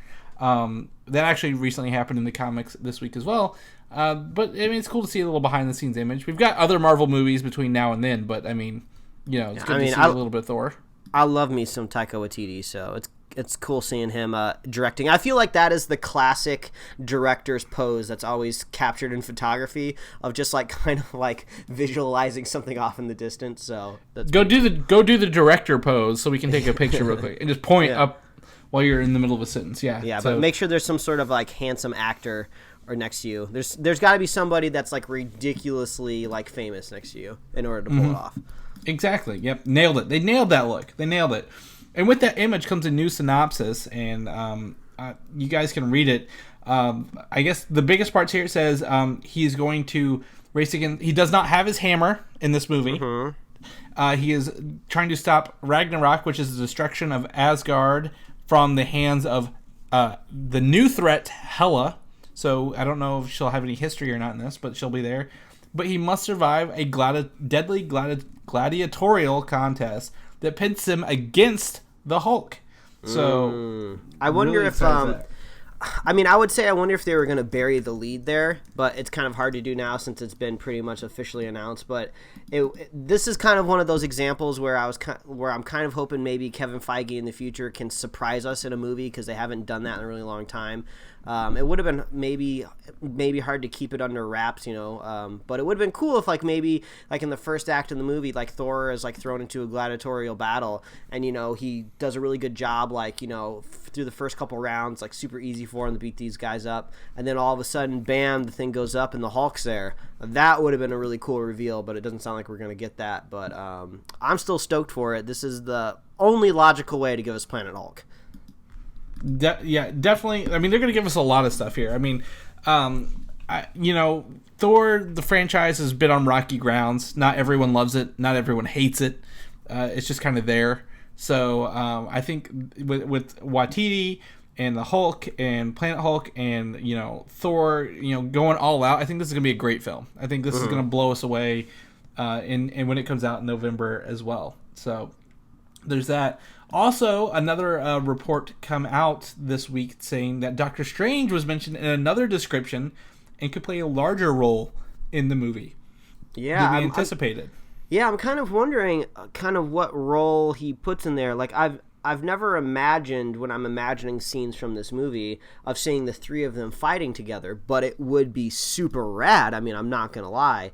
That actually recently happened in the comics this week as well. But I mean, it's cool to see a little behind the scenes image. We've got other Marvel movies between now and then, but I mean, it's good to see a little bit of Thor. I love me some Taika Waititi, so it's cool seeing him directing. I feel like that is the classic director's pose that's always captured in photography, of just like kind of like visualizing something off in the distance. So go do the director pose so we can take a picture real quick and just point up while you're in the middle of a sentence. Yeah, but make sure there's some sort of like handsome actor or next to you. There's got to be somebody that's like ridiculously like famous next to you in order to pull it off. Exactly. Yep. Nailed it. They nailed that look. They nailed it. And with that image comes a new synopsis, and you guys can read it. I guess the biggest parts here, it says he's going to He does not have his hammer in this movie. He is trying to stop Ragnarok, which is the destruction of Asgard, from the hands of the new threat, Hela. So I don't know if she'll have any history or not in this, but she'll be there. But he must survive a deadly gladiatorial contest that pits him against the Hulk. So I wonder really if I would say I wonder if they were going to bury the lead there, but it's kind of hard to do now since it's been pretty much officially announced. But this is kind of one of those examples where I'm kind of hoping maybe Kevin Feige in the future can surprise us in a movie, because they haven't done that in a really long time. It would have been maybe hard to keep it under wraps, but it would have been cool if maybe in the first act of the movie, Thor is thrown into a gladiatorial battle, and he does a really good job, through the first couple rounds, super easy for him to beat these guys up, and then all of a sudden, bam, the thing goes up and the Hulk's there. That would have been a really cool reveal, but it doesn't sound like we're going to get that. But I'm still stoked for it. This is the only logical way to give us Planet Hulk. Yeah, definitely. I mean, they're going to give us a lot of stuff here. I mean, Thor, the franchise, has been on rocky grounds. Not everyone loves it. Not everyone hates it. It's just kind of there. So I think with Waititi and the Hulk and Planet Hulk and Thor, going all out, I think this is going to be a great film. I think this is going to blow us away, and when it comes out in November as well. So there's that. Also, another report come out this week saying that Doctor Strange was mentioned in another description and could play a larger role in the movie than we anticipated. I'm kind of wondering what role he puts in there. I've never imagined, when I'm imagining scenes from this movie, of seeing the three of them fighting together, but it would be super rad. I mean, I'm not going to lie.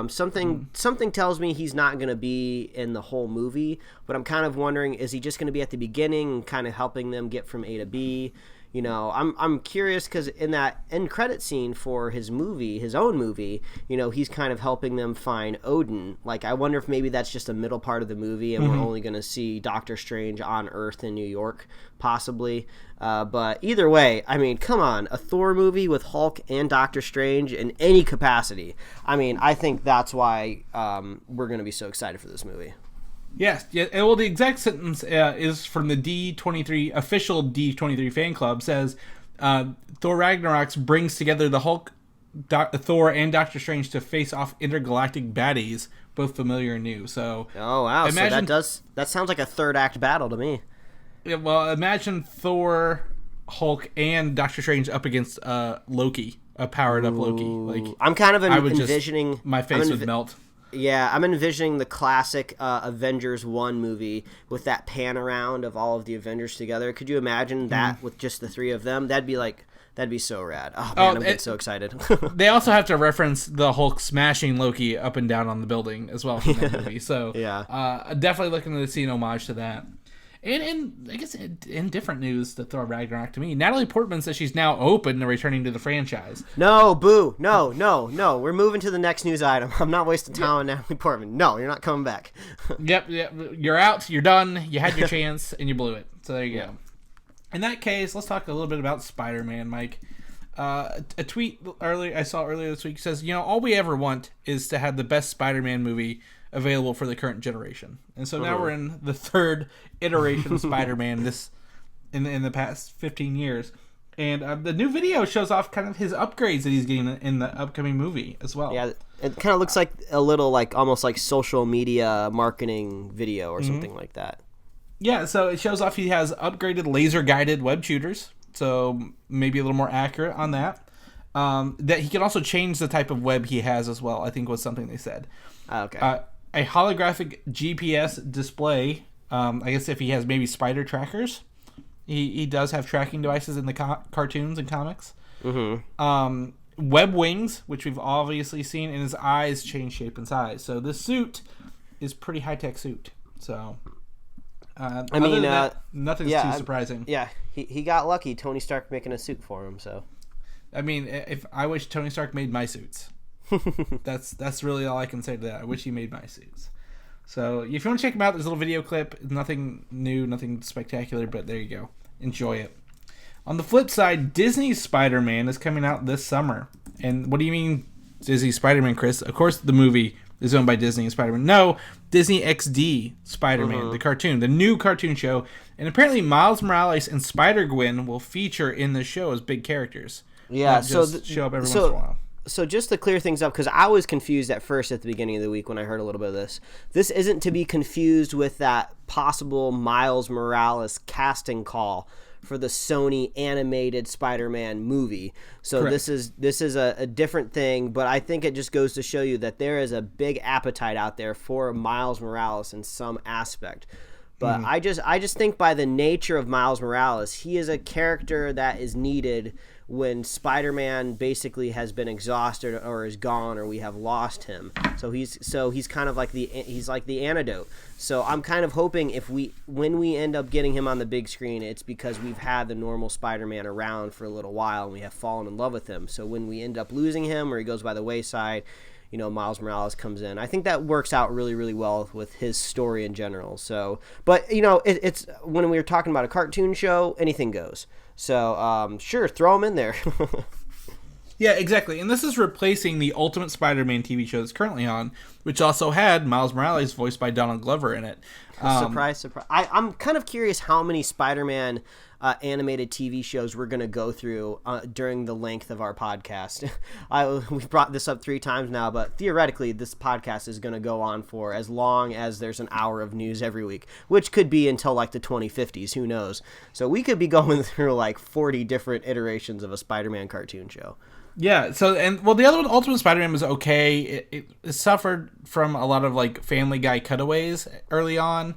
Something tells me he's not going to be in the whole movie, but I'm kind of wondering, is he just going to be at the beginning, kind of helping them get from A to B? I'm curious, because in that end credit scene for his own movie, he's kind of helping them find Odin. I wonder if maybe that's just a middle part of the movie, and we're only going to see Doctor Strange on Earth in New York, possibly. But either way, I mean, come on, a Thor movie with Hulk and Doctor Strange in any capacity. I mean, I think that's why we're going to be so excited for this movie. Yes, yeah. Well, the exact sentence is from the D23 official D23 fan club. Says Thor Ragnarok brings together the Hulk, Thor, and Doctor Strange to face off intergalactic baddies, both familiar and new. So, oh wow, so that sounds like a third act battle to me. Yeah, well, imagine Thor, Hulk, and Doctor Strange up against Loki, a powered up Loki. I'm kind of envisioning my face would melt. Yeah, I'm envisioning the classic Avengers 1 movie with that pan around of all of the Avengers together. Could you imagine that with just the three of them? That'd be so rad. Oh, man, I'm getting so excited. They also have to reference the Hulk smashing Loki up and down on the building as well from that movie. So yeah, definitely looking to see an homage to that. And I guess in different news to throw Ragnarok to me, Natalie Portman says she's now open to returning to the franchise. No, boo. No. We're moving to the next news item. I'm not wasting time on Natalie Portman. No, you're not coming back. Yep. You're out. You're done. You had your chance, and you blew it. So there you go. In that case, let's talk a little bit about Spider-Man, Mike. A tweet I saw earlier this week says, all we ever want is to have the best Spider-Man movie available for the current generation. And so now we're in the third iteration of Spider-Man in the past 15 years. And the new video shows off kind of his upgrades that he's getting in the upcoming movie as well. Yeah, it kind of looks like a little almost like social media marketing video or something like that. Yeah, so it shows off he has upgraded laser-guided web shooters, so maybe a little more accurate on that. That he can also change the type of web he has as well, I think was something they said. Okay. A holographic GPS display. I guess if he has maybe spider trackers, he does have tracking devices in the cartoons and comics. Web wings, which we've obviously seen, and his eyes change shape and size. So this suit is pretty high tech suit. So I mean, nothing's too surprising. Yeah, he got lucky. Tony Stark making a suit for him. So I mean, if I wish Tony Stark made my suits. That's really all I can say to that. I wish he made my suits. So if you want to check him out, there's a little video clip. Nothing new, nothing spectacular, but there you go. Enjoy it. On the flip side, Disney's Spider-Man is coming out this summer. And what do you mean Disney Spider-Man, Chris. Of course, the movie is owned by Disney and Spider-Man. No, Disney XD Spider-Man, the cartoon, the new cartoon show. And apparently Miles Morales and Spider-Gwen will feature in the show as big characters. Yeah, so show up every once in a while. So just to clear things up, because I was confused at first at the beginning of the week when I heard a little bit of this. This isn't to be confused with that possible Miles Morales casting call for the Sony animated Spider-Man movie. So Correct. this is a different thing, but I think it just goes to show you that there is a big appetite out there for Miles Morales in some aspect. But I just think by the nature of Miles Morales, he is a character that is needed when Spider-Man basically has been exhausted or is gone or we have lost him. So he's kind of like the antidote. So I'm kind of hoping when we end up getting him on the big screen, it's because we've had the normal Spider-Man around for a little while and we have fallen in love with him. So when we end up losing him or he goes by the wayside, Miles Morales comes in. I think that works out really, really well with his story in general. So, but it's when we were talking about a cartoon show, anything goes. So, sure, throw him in there. Yeah, exactly. And this is replacing the Ultimate Spider-Man TV show that's currently on, which also had Miles Morales voiced by Donald Glover in it. Surprise, surprise. I'm kind of curious how many Spider-Man animated TV shows we're going to go through during the length of our podcast. We've brought this up 3 times now, but theoretically, this podcast is going to go on for as long as there's an hour of news every week, which could be until like the 2050s. Who knows? So we could be going through like 40 different iterations of a Spider-Man cartoon show. Yeah, so, the other one, Ultimate Spider-Man, was okay. It suffered from a lot of, like, Family Guy cutaways early on.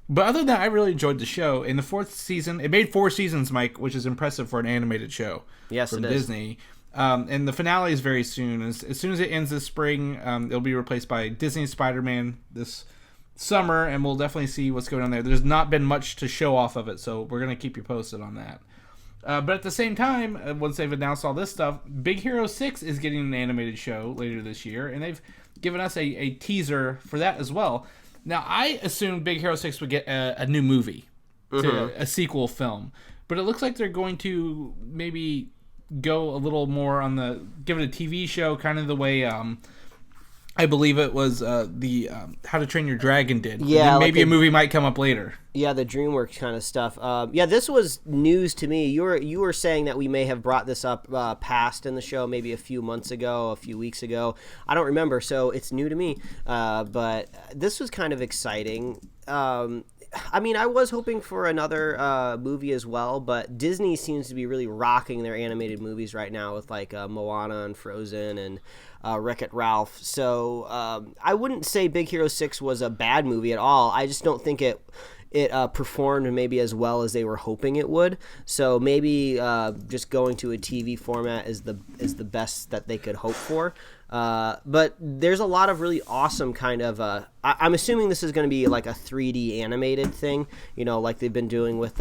But other than that, I really enjoyed the show. In the 4th season, it made 4 seasons, Mike, which is impressive for an animated show. Yes, from it is. Disney. And the finale is very soon. As soon as it ends this spring, it'll be replaced by Disney Spider-Man this summer, and we'll definitely see what's going on there. There's not been much to show off of it, so we're going to keep you posted on that. But at the same time, once they've announced all this stuff, Big Hero 6 is getting an animated show later this year, and they've given us a teaser for that as well. Now, I assumed Big Hero 6 would get a new movie, a sequel film, but it looks like they're going to maybe go a little more on give it a TV show, kind of the way I believe it was the How to Train Your Dragon did. Yeah, maybe a movie might come up later. Yeah, the DreamWorks kind of stuff. Yeah, this was news to me. You were saying that we may have brought this up past in the show, maybe a few months ago, a few weeks ago. I don't remember, so it's new to me. But this was kind of exciting. I mean, I was hoping for another movie as well, but Disney seems to be really rocking their animated movies right now with like Moana and Frozen and Wreck-It Ralph. So I wouldn't say Big Hero 6 was a bad movie at all. I just don't think it performed maybe as well as they were hoping it would. So maybe just going to a TV format is the best that they could hope for. But there's a lot of really awesome kind of I'm assuming this is going to be like a 3D animated thing, like they've been doing with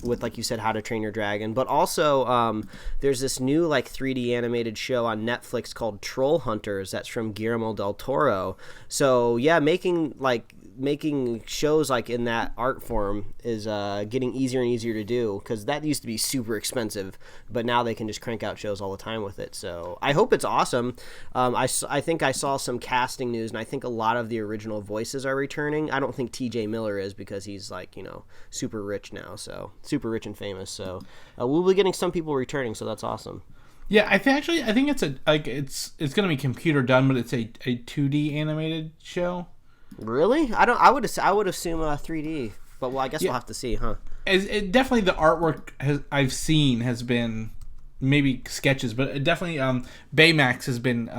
like you said, How to Train Your Dragon. But also there's this new like 3D animated show on Netflix called Troll Hunters that's from Guillermo del Toro. So yeah, making shows like in that art form is getting easier and easier to do, because that used to be super expensive, but now they can just crank out shows all the time with it. So I hope it's awesome. I think I saw some casting news, and I think a lot of the original voices are returning. I don't think TJ Miller is, because he's like super rich now, so super rich and famous. So we'll be getting some people returning, so that's awesome. Yeah, I think it's it's going to be computer done, but it's a 2D animated show. Really? I would assume 3D, but I guess we'll have to see, huh? Definitely the artwork I've seen has been maybe sketches, but it definitely Baymax has been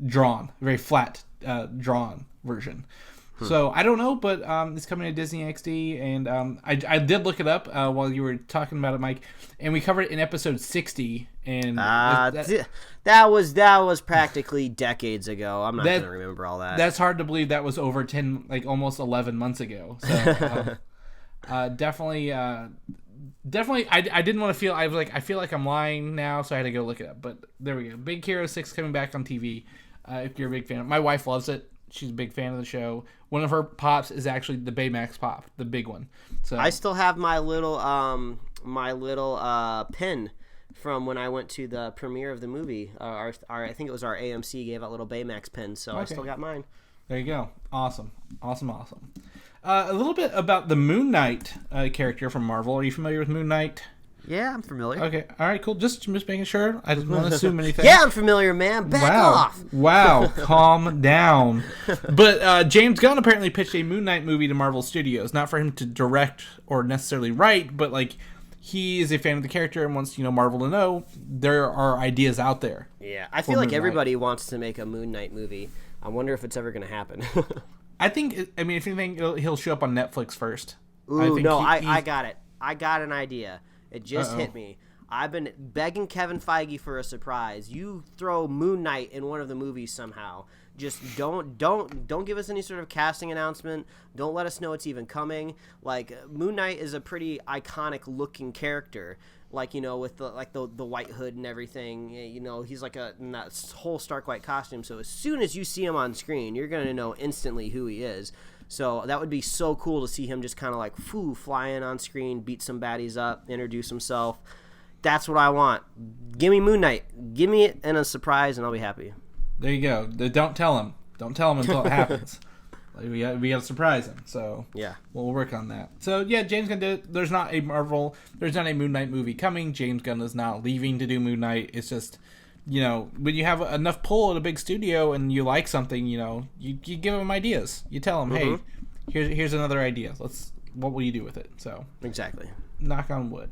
drawn, very flat drawn version. So I don't know, but it's coming to Disney XD, and I did look it up while you were talking about it, Mike, and we covered it in episode 60. And that was practically decades ago. I'm not going to remember all that. That's hard to believe. That was over 10, like almost 11 months ago. So definitely. I didn't want to feel. I feel like I'm lying now, so I had to go look it up. But there we go. Big Hero 6 coming back on TV. If you're a big fan, my wife loves it. She's a big fan of the show. One of her pops is actually the Baymax pop, the big one. So I still have my little pin from when I went to the premiere of the movie. I think it was our AMC gave out little Baymax pins, so I still got mine. There you go. Awesome. A little bit about the Moon Knight character from Marvel. Are you familiar with Moon Knight? Yeah, I'm familiar. Okay. All right, cool. Just making sure. I didn't want to assume anything. Yeah, I'm familiar, man. Back off. Wow. Calm down. But James Gunn apparently pitched a Moon Knight movie to Marvel Studios. Not for him to direct or necessarily write, but like he is a fan of the character and wants Marvel to know there are ideas out there. Yeah, I feel like everybody wants to make a Moon Knight movie. I wonder if it's ever going to happen. I think, if anything, he'll show up on Netflix first. Ooh, I got it. I got an idea. It just hit me. I've been begging Kevin Feige for a surprise. You throw Moon Knight in one of the movies somehow. Just don't give us any sort of casting announcement. Don't let us know it's even coming. Like, Moon Knight is a pretty iconic looking character. Like, with the white hood and everything. He's like in that whole stark white costume. So as soon as you see him on screen, you're gonna know instantly who he is. So that would be so cool to see him just kind of like fly in on screen, beat some baddies up, introduce himself. That's what I want. Give me Moon Knight. Give me it in a surprise, and I'll be happy. There you go. Don't tell him. Don't tell him until it happens. Like, we got to surprise him. So yeah, we'll work on that. So yeah, James Gunn did. There's not a Moon Knight movie coming. James Gunn is not leaving to do Moon Knight. It's just, when you have enough pull at a big studio and you like something, you give them ideas. You tell them, hey, here's another idea. What will you do with it? So exactly. Knock on wood.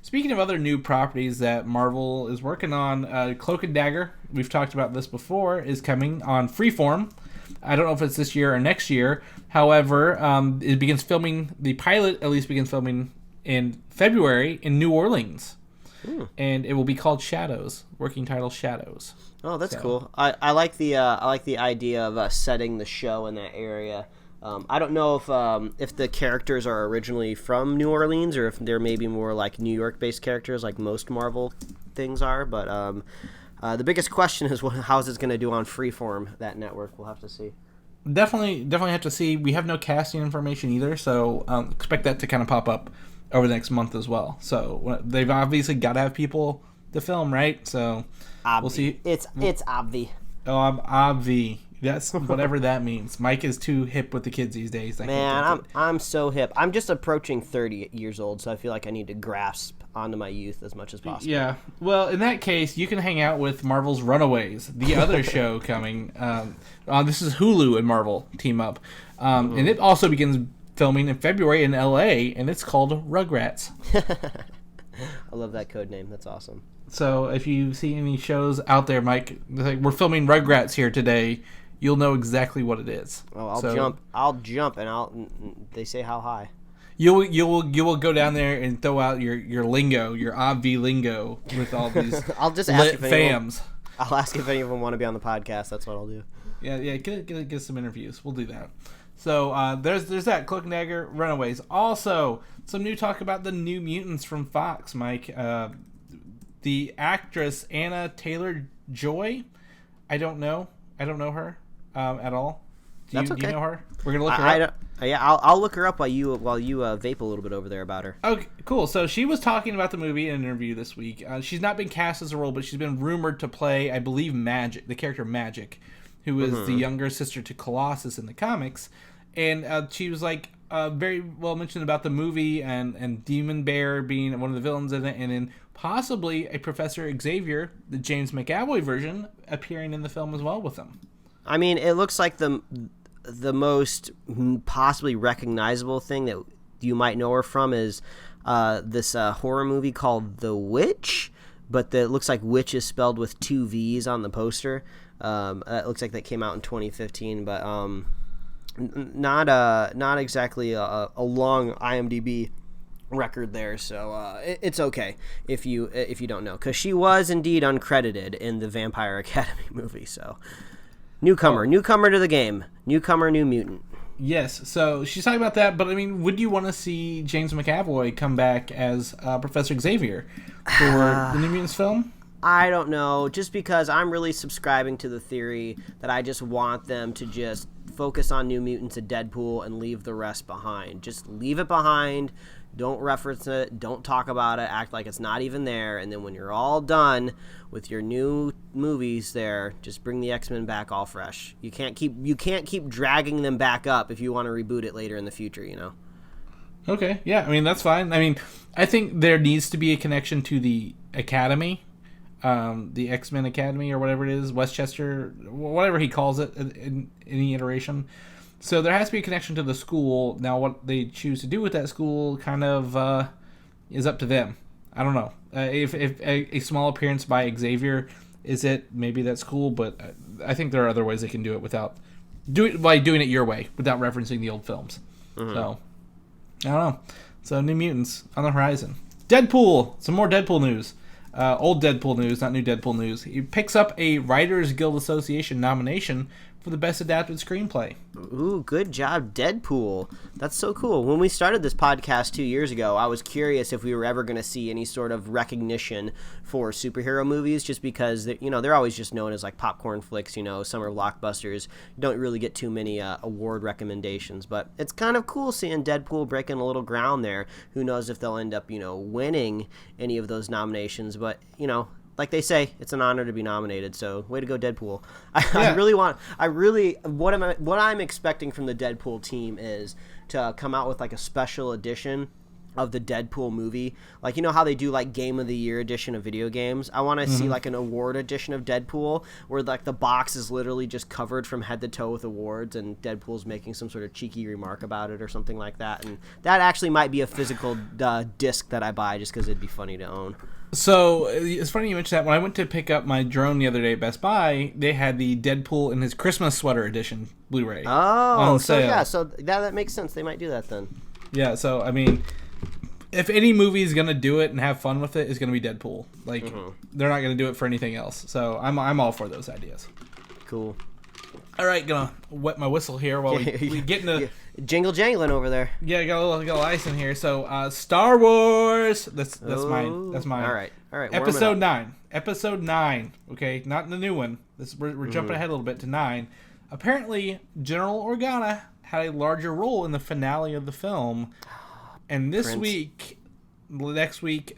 Speaking of other new properties that Marvel is working on, Cloak and Dagger, we've talked about this before, is coming on Freeform. I don't know if it's this year or next year. However, the pilot at least begins filming in February in New Orleans. And it will be called Shadows, working title Shadows. Oh, that's cool. I like the idea of setting the show in that area. I don't know if the characters are originally from New Orleans or if they're maybe more like New York-based characters like most Marvel things are. But the biggest question is how is it going to do on Freeform, that network? We'll have to see. Definitely have to see. We have no casting information either, so expect that to kind of pop up over the next month as well. So they've obviously got to have people to film, right? So we'll see. It's obvi. Oh, I'm obvi. That's whatever that means. Mike is too hip with the kids these days. I'm so hip. I'm just approaching 30 years old, so I feel like I need to grasp onto my youth as much as possible. Yeah. Well, in that case, you can hang out with Marvel's Runaways, the other show coming. This is Hulu and Marvel team up, and it also begins filming in February in LA, and it's called Rugrats. I love that code name. That's awesome. So if you see any shows out there, Mike, like, we're filming Rugrats here today, you'll know exactly what it is. Oh, I'll jump, and they say how high. You will go down there and throw out your lingo, your obvi lingo with all these I'll just ask if fams. I'll ask if any of them want to be on the podcast. That's what I'll do. Yeah, get some interviews. We'll do that. So there's that Cloak and Dagger, Runaways. Also, some new talk about the New Mutants from Fox, Mike. The actress Anna Taylor-Joy. I don't know her at all. Do you know her? We're gonna look her up. I'll look her up while you vape a little bit over there about her. Okay, cool. So she was talking about the movie in an interview this week. She's not been cast as a role, but she's been rumored to play, I believe, Magic, the character Magic, who is the younger sister to Colossus in the comics. And she was like very well mentioned about the movie and Demon Bear being one of the villains in it, and then possibly a Professor Xavier, the James McAvoy version, appearing in the film as well with them. I mean, it looks like the most possibly recognizable thing that you might know her from is this horror movie called The Witch, but it looks like Witch is spelled with 2 V's on the poster. It looks like that came out in 2015, but not exactly a long IMDb record there, so it's okay if you don't know, because she was indeed uncredited in the Vampire Academy movie. So newcomer to the game, new mutant. Yes, so she's talking about that, but I mean, would you want to see James McAvoy come back as Professor Xavier for the New Mutants film? I don't know, just because I'm really subscribing to the theory that I just want them to just focus on New Mutants and Deadpool and leave the rest behind. Just leave it behind. Don't reference it. Don't talk about it. Act like it's not even there. And then when you're all done with your new movies there, just bring the X-Men back all fresh. You can't keep dragging them back up if you want to reboot it later in the future, you know? Okay, yeah, I mean, that's fine. I mean, I think there needs to be a connection to the Academy, the X-Men Academy or whatever it is, Westchester, whatever he calls it in any iteration. So there has to be a connection to the school. Now, what they choose to do with that school kind of is up to them. I don't know. If a small appearance by Xavier is it, maybe that's cool, but I think there are other ways they can do it without doing it your way, without referencing the old films. Mm-hmm. So, I don't know. So, New Mutants on the horizon. Deadpool! Some more Deadpool news. Old Deadpool news, not new Deadpool news. He picks up a Writers Guild Association nomination for the Best Adapted Screenplay. Ooh, good job, Deadpool. That's so cool. When we started this podcast 2 years ago, I was curious if we were ever going to see any sort of recognition for superhero movies, just because, they're always just known as like popcorn flicks, summer blockbusters. You don't really get too many award recommendations, but it's kind of cool seeing Deadpool breaking a little ground there. Who knows if they'll end up, winning any of those nominations, but, like they say, it's an honor to be nominated. So, way to go, Deadpool! What I'm expecting from the Deadpool team is to come out with like a special edition of the Deadpool movie. Like, how they do like Game of the Year edition of video games. I want to see like an award edition of Deadpool where like the box is literally just covered from head to toe with awards, and Deadpool's making some sort of cheeky remark about it or something like that. And that actually might be a physical disc that I buy just because it'd be funny to own. So, it's funny you mentioned that. When I went to pick up my drone the other day at Best Buy, they had the Deadpool in his Christmas sweater edition Blu-ray on sale. So that makes sense. They might do that then. Yeah, so, I mean, if any movie is going to do it and have fun with it, it's going to be Deadpool. Like, they're not going to do it for anything else. So, I'm all for those ideas. Cool. All right, gonna wet my whistle here while we get into... Jingle jangling over there. Yeah, got a little ice in here. So, Star Wars. That's mine. That's mine. All right. Episode 9. Episode 9. Okay, not the new one. We're jumping ahead a little bit to 9. Apparently, General Organa had a larger role in the finale of the film, and next week,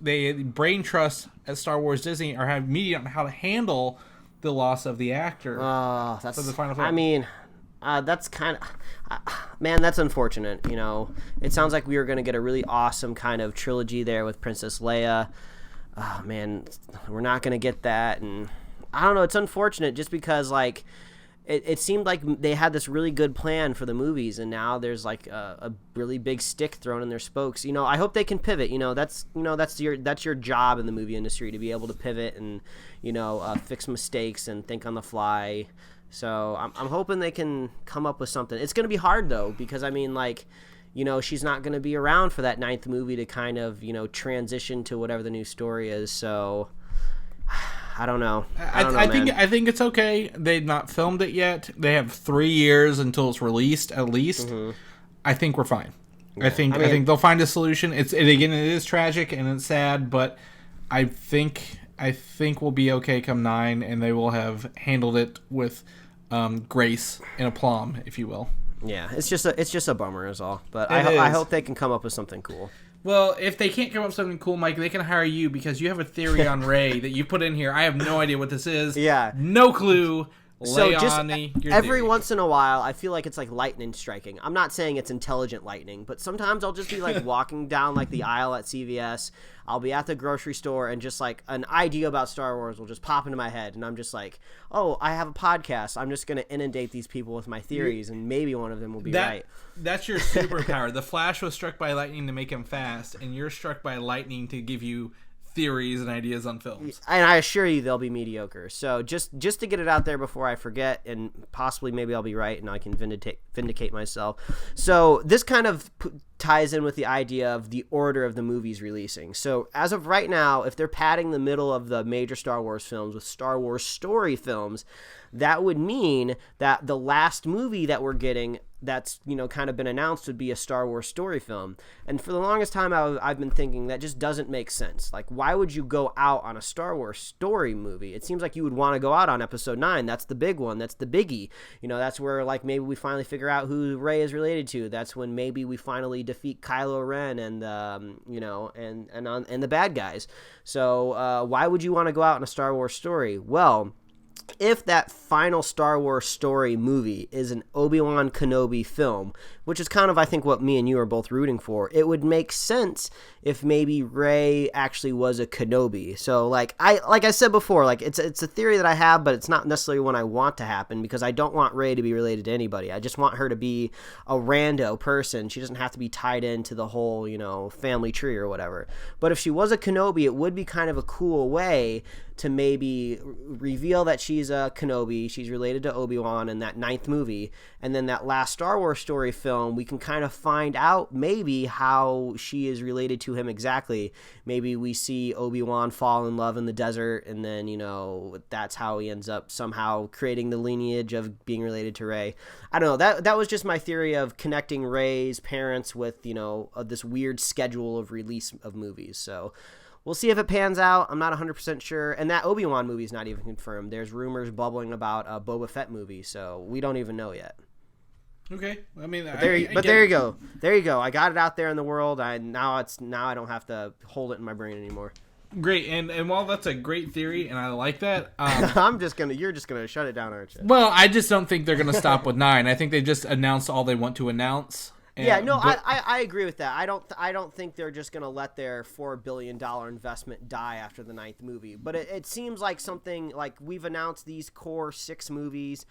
they brain trust at Star Wars Disney are having media on how to handle the loss of the actor. That's for the final film. I mean. That's kind of, man, that's unfortunate. It sounds like we were going to get a really awesome kind of trilogy there with Princess Leia. Oh, man, we're not going to get that. And I don't know. It's unfortunate just because, like, it seemed like they had this really good plan for the movies, and now there's like a really big stick thrown in their spokes. I hope they can pivot. That's your job in the movie industry, to be able to pivot and, fix mistakes and think on the fly. So I'm hoping they can come up with something. It's going to be hard, though, because, I mean, like, she's not going to be around for that 9th movie to kind of, transition to whatever the new story is. So I don't know. I think it's okay. They've not filmed it yet. They have 3 years until it's released, at least. Mm-hmm. I think we're fine. Yeah. I think they'll find a solution. It is tragic and it's sad, but I think we'll be okay come 9, and they will have handled it with grace and aplomb, if you will. Yeah, it's just a bummer is all. But I hope they can come up with something cool. Well, if they can't come up with something cool, Mike, they can hire you because you have a theory on Rey that you put in here. I have no idea what this is. Yeah. No clue. So just every once in a while, I feel like it's like lightning striking. I'm not saying it's intelligent lightning, but sometimes I'll just be like walking down like the aisle at CVS. I'll be at the grocery store, and just like an idea about Star Wars will just pop into my head, and I'm just like, oh, I have a podcast. I'm just going to inundate these people with my theories, and maybe one of them will be right. That's your superpower. The Flash was struck by lightning to make him fast, and you're struck by lightning to give you theories and ideas on films. And I assure you they'll be mediocre. So just to get it out there before I forget, and possibly maybe I'll be right and I can vindicate myself. So this kind of ties in with the idea of the order of the movies releasing. So as of right now, if they're padding the middle of the major Star Wars films with Star Wars story films, that would mean that the last movie that we're getting that's kind of been announced would be a Star Wars story film. And for the longest time, I've been thinking that just doesn't make sense. Like, why would you go out on a Star Wars story movie? It seems like you would want to go out on Episode 9. That's the big one. That's the biggie. That's where, like, maybe we finally figure out who Rey is related to. That's when maybe we finally defeat Kylo Ren and the bad guys. So why would you want to go out on a Star Wars story? Well, if that final Star Wars story movie is an Obi-Wan Kenobi film, which is kind of, I think, what me and you are both rooting for, it would make sense if maybe Rey actually was a Kenobi. So, like I said before, like it's a theory that I have, but it's not necessarily one I want to happen, because I don't want Rey to be related to anybody. I just want her to be a rando person. She doesn't have to be tied into the whole, family tree or whatever. But if she was a Kenobi, it would be kind of a cool way to maybe reveal that she's a Kenobi, she's related to Obi-Wan in that 9th movie, and then that last Star Wars story film, we can kind of find out maybe how she is related to him exactly. Maybe we see Obi-Wan fall in love in the desert, and then, that's how he ends up somehow creating the lineage of being related to Rey. I don't know, that was just my theory of connecting Rey's parents with, this weird schedule of release of movies. So we'll see if it pans out. I'm not 100% sure. And that Obi-Wan movie is not even confirmed. There's rumors bubbling about a Boba Fett movie, so we don't even know yet. Okay. I mean, there you go. There you go. I got it out there in the world. Now I don't have to hold it in my brain anymore. Great. And while that's a great theory, and I like that, you're just gonna shut it down, aren't you? Well, I just don't think they're gonna stop with 9. I think they just announced all they want to announce. I agree with that. I don't think they're just gonna let their $4 billion investment die after the 9th movie. But it seems like something like we've announced these core 6 movies,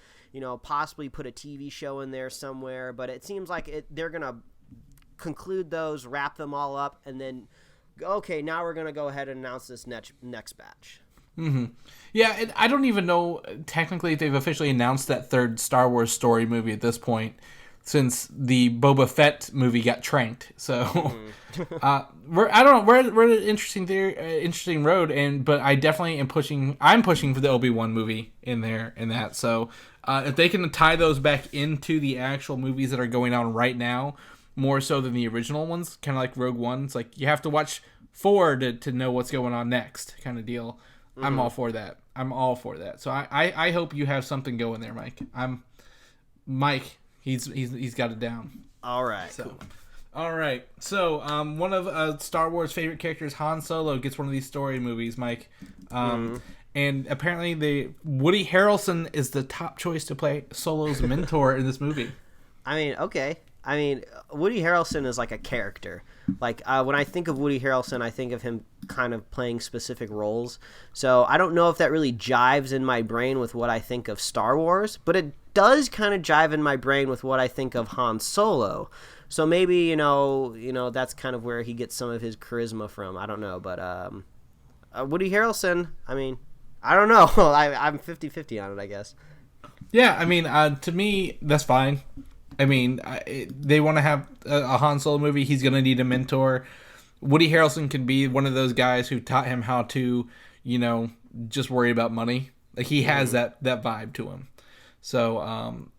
possibly put a TV show in there somewhere. But it seems like they're gonna conclude those, wrap them all up, and then okay, now we're gonna go ahead and announce this next batch. Mm-hmm. Yeah, I don't even know technically if they've officially announced that 3rd Star Wars story movie at this point, since the Boba Fett movie got tranked. So we're at an interesting road, but I definitely I'm pushing for the Obi-Wan movie in that. So if they can tie those back into the actual movies that are going on right now, more so than the original ones, kind of like Rogue One, it's like you have to watch 4 to know what's going on next, kind of deal. Mm-hmm. I'm all for that. So I hope you have something going there, Mike. Mike. He's got it down. All right. So, cool. All right. So, one of Star Wars' favorite characters, Han Solo, gets one of these story movies, Mike. And apparently, Woody Harrelson is the top choice to play Solo's mentor in this movie. I mean, okay. Woody Harrelson is like a character. Like, when I think of Woody Harrelson, I think of him kind of playing specific roles. So I don't know if that really jives in my brain with what I think of Star Wars, but it does kind of jive in my brain with what I think of Han Solo. So maybe, that's kind of where he gets some of his charisma from. I don't know, but Woody Harrelson, I don't know. I'm 50-50 on it, I guess. Yeah, to me, that's fine. They want to have a Han Solo movie. He's going to need a mentor. Woody Harrelson can be one of those guys who taught him how to, just worry about money. Like, he has that vibe to him. So, I'm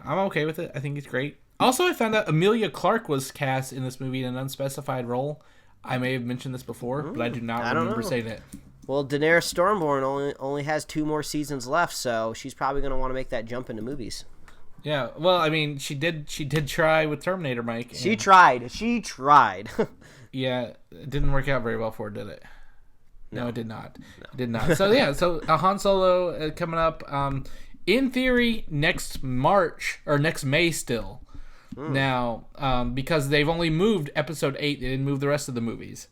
okay with it. I think he's great. Also, I found out Emilia Clarke was cast in this movie in an unspecified role. I may have mentioned this before, but I do not remember saying it. Well, Daenerys Stormborn only has 2 more seasons left, so she's probably going to want to make that jump into movies. Yeah, well, she did try with Terminator, Mike. She tried. Yeah, it didn't work out very well for her, did it? No, it did not. No. It did not. So, yeah, Han Solo coming up, in theory, next May still. Now, because they've only moved Episode 8, they didn't move the rest of the movies.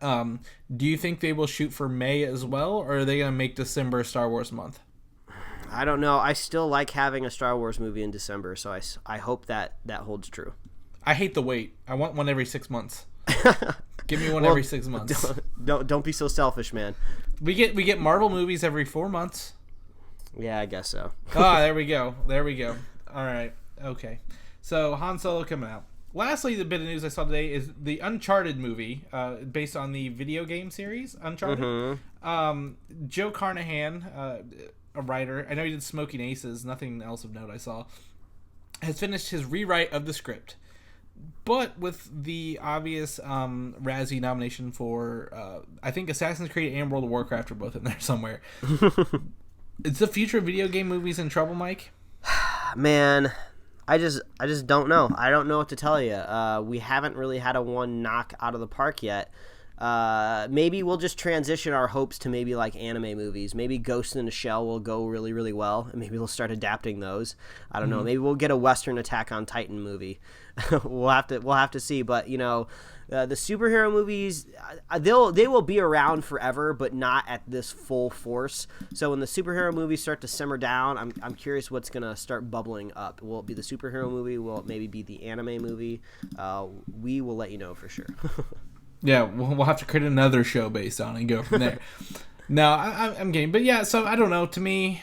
Do you think they will shoot for May as well, or are they going to make December Star Wars month? I don't know. I still like having a Star Wars movie in December, so I hope that holds true. I hate the wait. I want one every 6 months. Give me one every 6 months. Don't be so selfish, man. We get Marvel movies every 4 months. Yeah, I guess so. There we go. All right. Okay. So Han Solo coming out. Lastly, the bit of news I saw today is the Uncharted movie, based on the video game series Uncharted. Mm-hmm. Joe Carnahan, a writer. I know he did Smoking Aces. Nothing else of note I saw. has finished his rewrite of the script, but with the obvious Razzie nomination for, I think Assassin's Creed and World of Warcraft are both in there somewhere. Is the future of video game movies in trouble, Mike? Man, I just don't know. I don't know what to tell you. We haven't really had a one knock out of the park yet. Maybe we'll just transition our hopes to maybe like anime movies. Maybe Ghost in the Shell will go really, really well, and maybe we'll start adapting those. I don't know. Maybe we'll get a Western Attack on Titan movie. We'll have to see. But you know, the superhero movies, they will be around forever, but not at this full force. So when the superhero movies start to simmer down, I'm curious what's gonna start bubbling up. Will it be the superhero movie? Will it maybe be the anime movie? We will let you know for sure. Yeah, we'll have to create another show based on it and go from there. No, I'm game. But yeah, so I don't know. To me,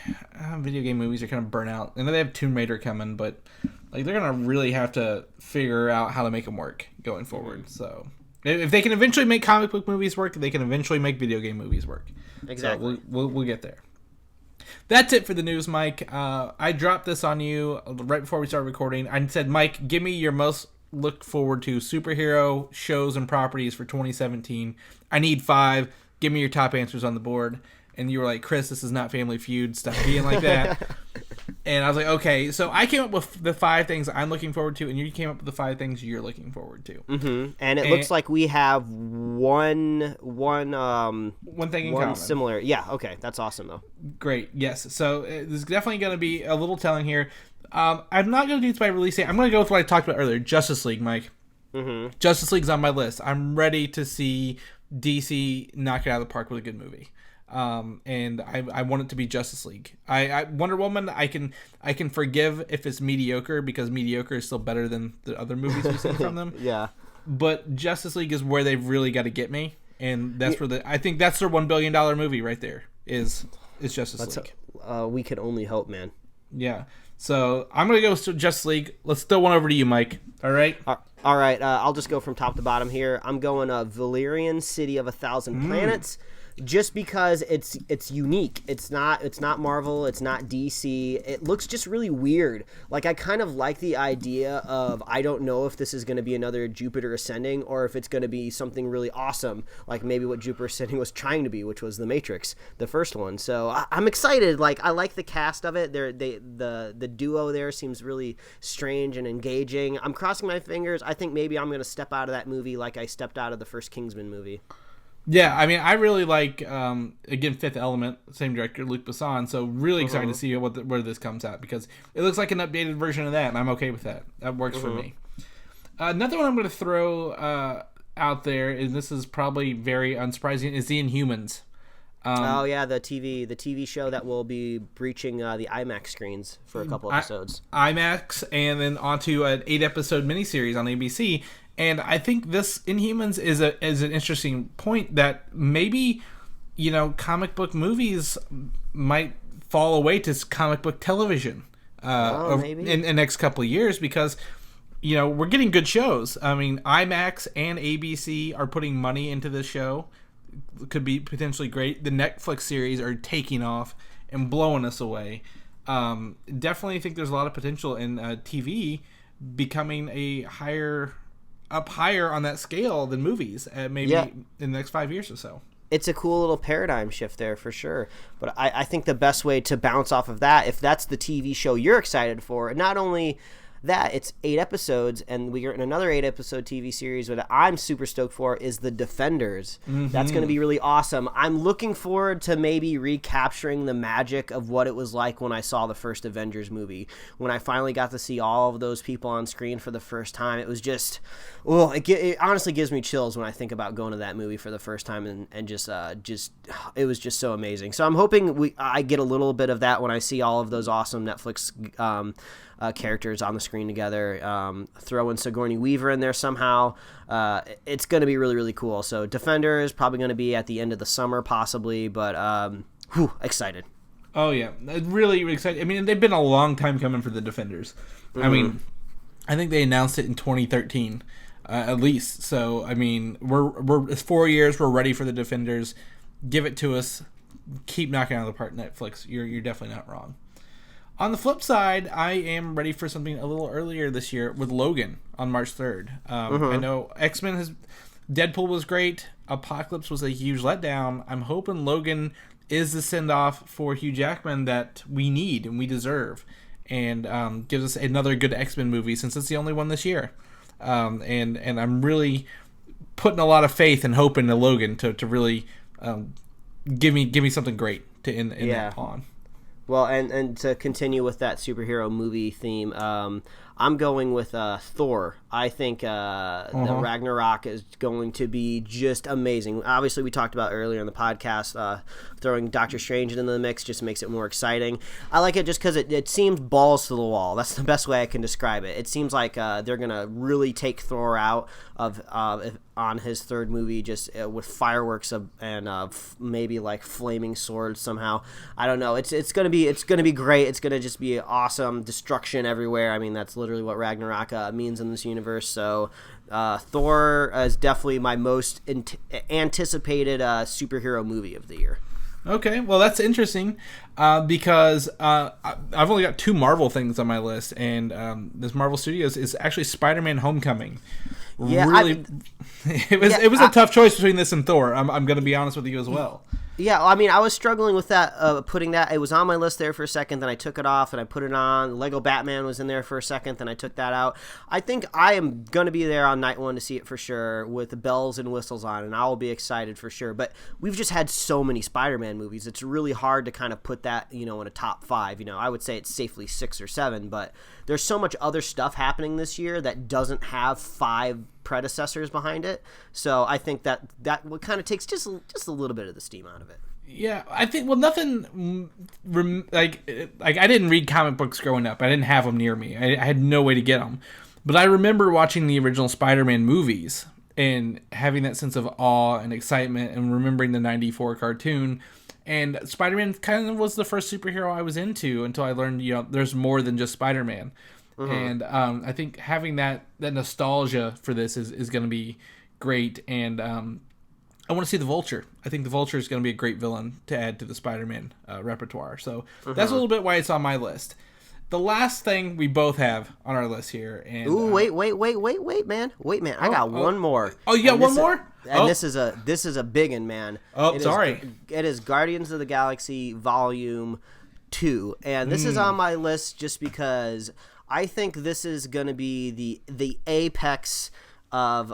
video game movies are kind of burnt out. I know they have Tomb Raider coming, but like they're going to really have to figure out how to make them work going forward. So if they can eventually make comic book movies work, they can eventually make video game movies work. Exactly. So we'll get there. That's it for the news, Mike. I dropped this on you right before we started recording. I said, Mike, give me your most look forward to superhero shows and properties for 2017. I need 5. Give me your top answers on the board. And you were like, Chris, this is not Family Feud. Stop being like that. And I was like, okay. So I came up with the 5 things I'm looking forward to, and you came up with the 5 things you're looking forward to. Mm-hmm. And it looks like we have one thing in common. Similar. Yeah. Okay. That's awesome though. Great. Yes. So there's definitely going to be a little telling here. I'm not going to do this by release date. I'm going to go with what I talked about earlier, Justice League, Mike. Mm-hmm. Justice League's on my list. I'm ready to see DC knock it out of the park with a good movie. And I want it to be Justice League. I Wonder Woman, I can forgive if it's mediocre, because mediocre is still better than the other movies we've seen from them. Yeah. But Justice League is where they've really got to get me. And that's where I think that's their $1 billion movie right there is Justice League. We can only hope, man. Yeah. So I'm going to go to Justice League. Let's throw one over to you, Mike. All right? All right. I'll just go from top to bottom here. I'm going Valerian, City of a Thousand Planets. Just because it's unique. It's not Marvel, it's not DC. It looks just really weird. Like, I kind of like the idea of, I don't know if this is going to be another Jupiter Ascending or if it's going to be something really awesome, like maybe what Jupiter Ascending was trying to be, which was The Matrix, the first one. So I'm excited. Like, I like the cast of it. The duo there seems really strange and engaging. I'm crossing my fingers. I think maybe I'm going to step out of that movie like I stepped out of the first Kingsman movie. Yeah, I mean, I really like, again, Fifth Element, same director, Luc Besson, so really excited to see where this comes out, because it looks like an updated version of that, and I'm okay with that. That works for me. Another one I'm going to throw out there, and this is probably very unsurprising, is The Inhumans. The TV show that will be breaching the IMAX screens for a couple episodes. IMAX, and then onto an 8-episode miniseries on ABC. And I think this Inhumans is an interesting point that maybe, comic book movies might fall away to comic book television in the next couple of years, because, we're getting good shows. I mean, IMAX and ABC are putting money into this show. Could be potentially great. The Netflix series are taking off and blowing us away. Definitely think there's a lot of potential in TV becoming up higher on that scale than movies, maybe in the next 5 years or so. It's a cool little paradigm shift there for sure. But I think the best way to bounce off of that, if that's the TV show you're excited for, not only that, it's 8 episodes, and we are in another 8-episode TV series that I'm super stoked for, is The Defenders. Mm-hmm. That's going to be really awesome. I'm looking forward to maybe recapturing the magic of what it was like when I saw the first Avengers movie. When I finally got to see all of those people on screen for the first time, it was just, it honestly gives me chills when I think about going to that movie for the first time, and just it was just so amazing. So I'm hoping I get a little bit of that when I see all of those awesome Netflix characters on the screen together. Throw in Sigourney Weaver in there somehow. It's going to be really, really cool. So Defender is probably going to be at the end of the summer possibly, but excited. Oh yeah, really, really excited. I mean, they've been a long time coming for the Defenders. Mm-hmm. I mean, I think they announced it in 2013 at least. So I mean, it's 4 years. We're ready for the Defenders. Give it to us. Keep knocking out of the park, Netflix. You're definitely not wrong. On the flip side, I am ready for something a little earlier this year with Logan on March 3rd. I know Deadpool was great. Apocalypse was a huge letdown. I'm hoping Logan is the send-off for Hugh Jackman that we need and we deserve, and gives us another good X-Men movie since it's the only one this year. And I'm really putting a lot of faith and hope into Logan to really give me something great to end that on. Well, and to continue with that superhero movie theme, I'm going with Thor. I think the Ragnarok is going to be just amazing. Obviously, we talked about earlier in the podcast, throwing Doctor Strange into the mix just makes it more exciting. I like it just because it seems balls to the wall. That's the best way I can describe it. It seems like they're going to really take Thor out on his third movie, just with fireworks and maybe like flaming swords somehow. I don't know. It's gonna be great. It's gonna just be awesome. Destruction everywhere. I mean, that's literally what Ragnarok means in this universe. So Thor is definitely my most anticipated superhero movie of the year. Okay, well, that's interesting because I've only got 2 Marvel things on my list, and this Marvel Studios is actually Spider-Man: Homecoming. Yeah, really, it was a tough choice between this and Thor. I'm going to be honest with you as well. Yeah, I mean, I was struggling with that, putting that. It was on my list there for a second, then I took it off, and I put it on. Lego Batman was in there for a second, then I took that out. I think I am going to be there on night 1 to see it for sure, with the bells and whistles on, and I will be excited for sure. But we've just had so many Spider-Man movies. It's really hard to kind of put that, in a top 5. I would say it's safely 6 or 7, but there's so much other stuff happening this year that doesn't have 5 predecessors behind it. So I think that kind of takes just a little bit of the steam out of it. Yeah, I think nothing like I didn't read comic books growing up. I didn't have them near me. I had no way to get them. But I remember watching the original Spider-Man movies and having that sense of awe and excitement, and remembering the '94 cartoon. And Spider-Man kind of was the first superhero I was into until I learned, there's more than just Spider-Man. Mm-hmm. And I think having that nostalgia for this is going to be great. And I want to see the Vulture. I think the Vulture is going to be a great villain to add to the Spider-Man repertoire. So that's a little bit why it's on my list. The last thing we both have on our list here. And, ooh, wait, man. I got one more. Oh, you got one more? And this is a big one, man. Oh, sorry. It is Guardians of the Galaxy Volume 2. And this is on my list just because I think this is going to be the apex of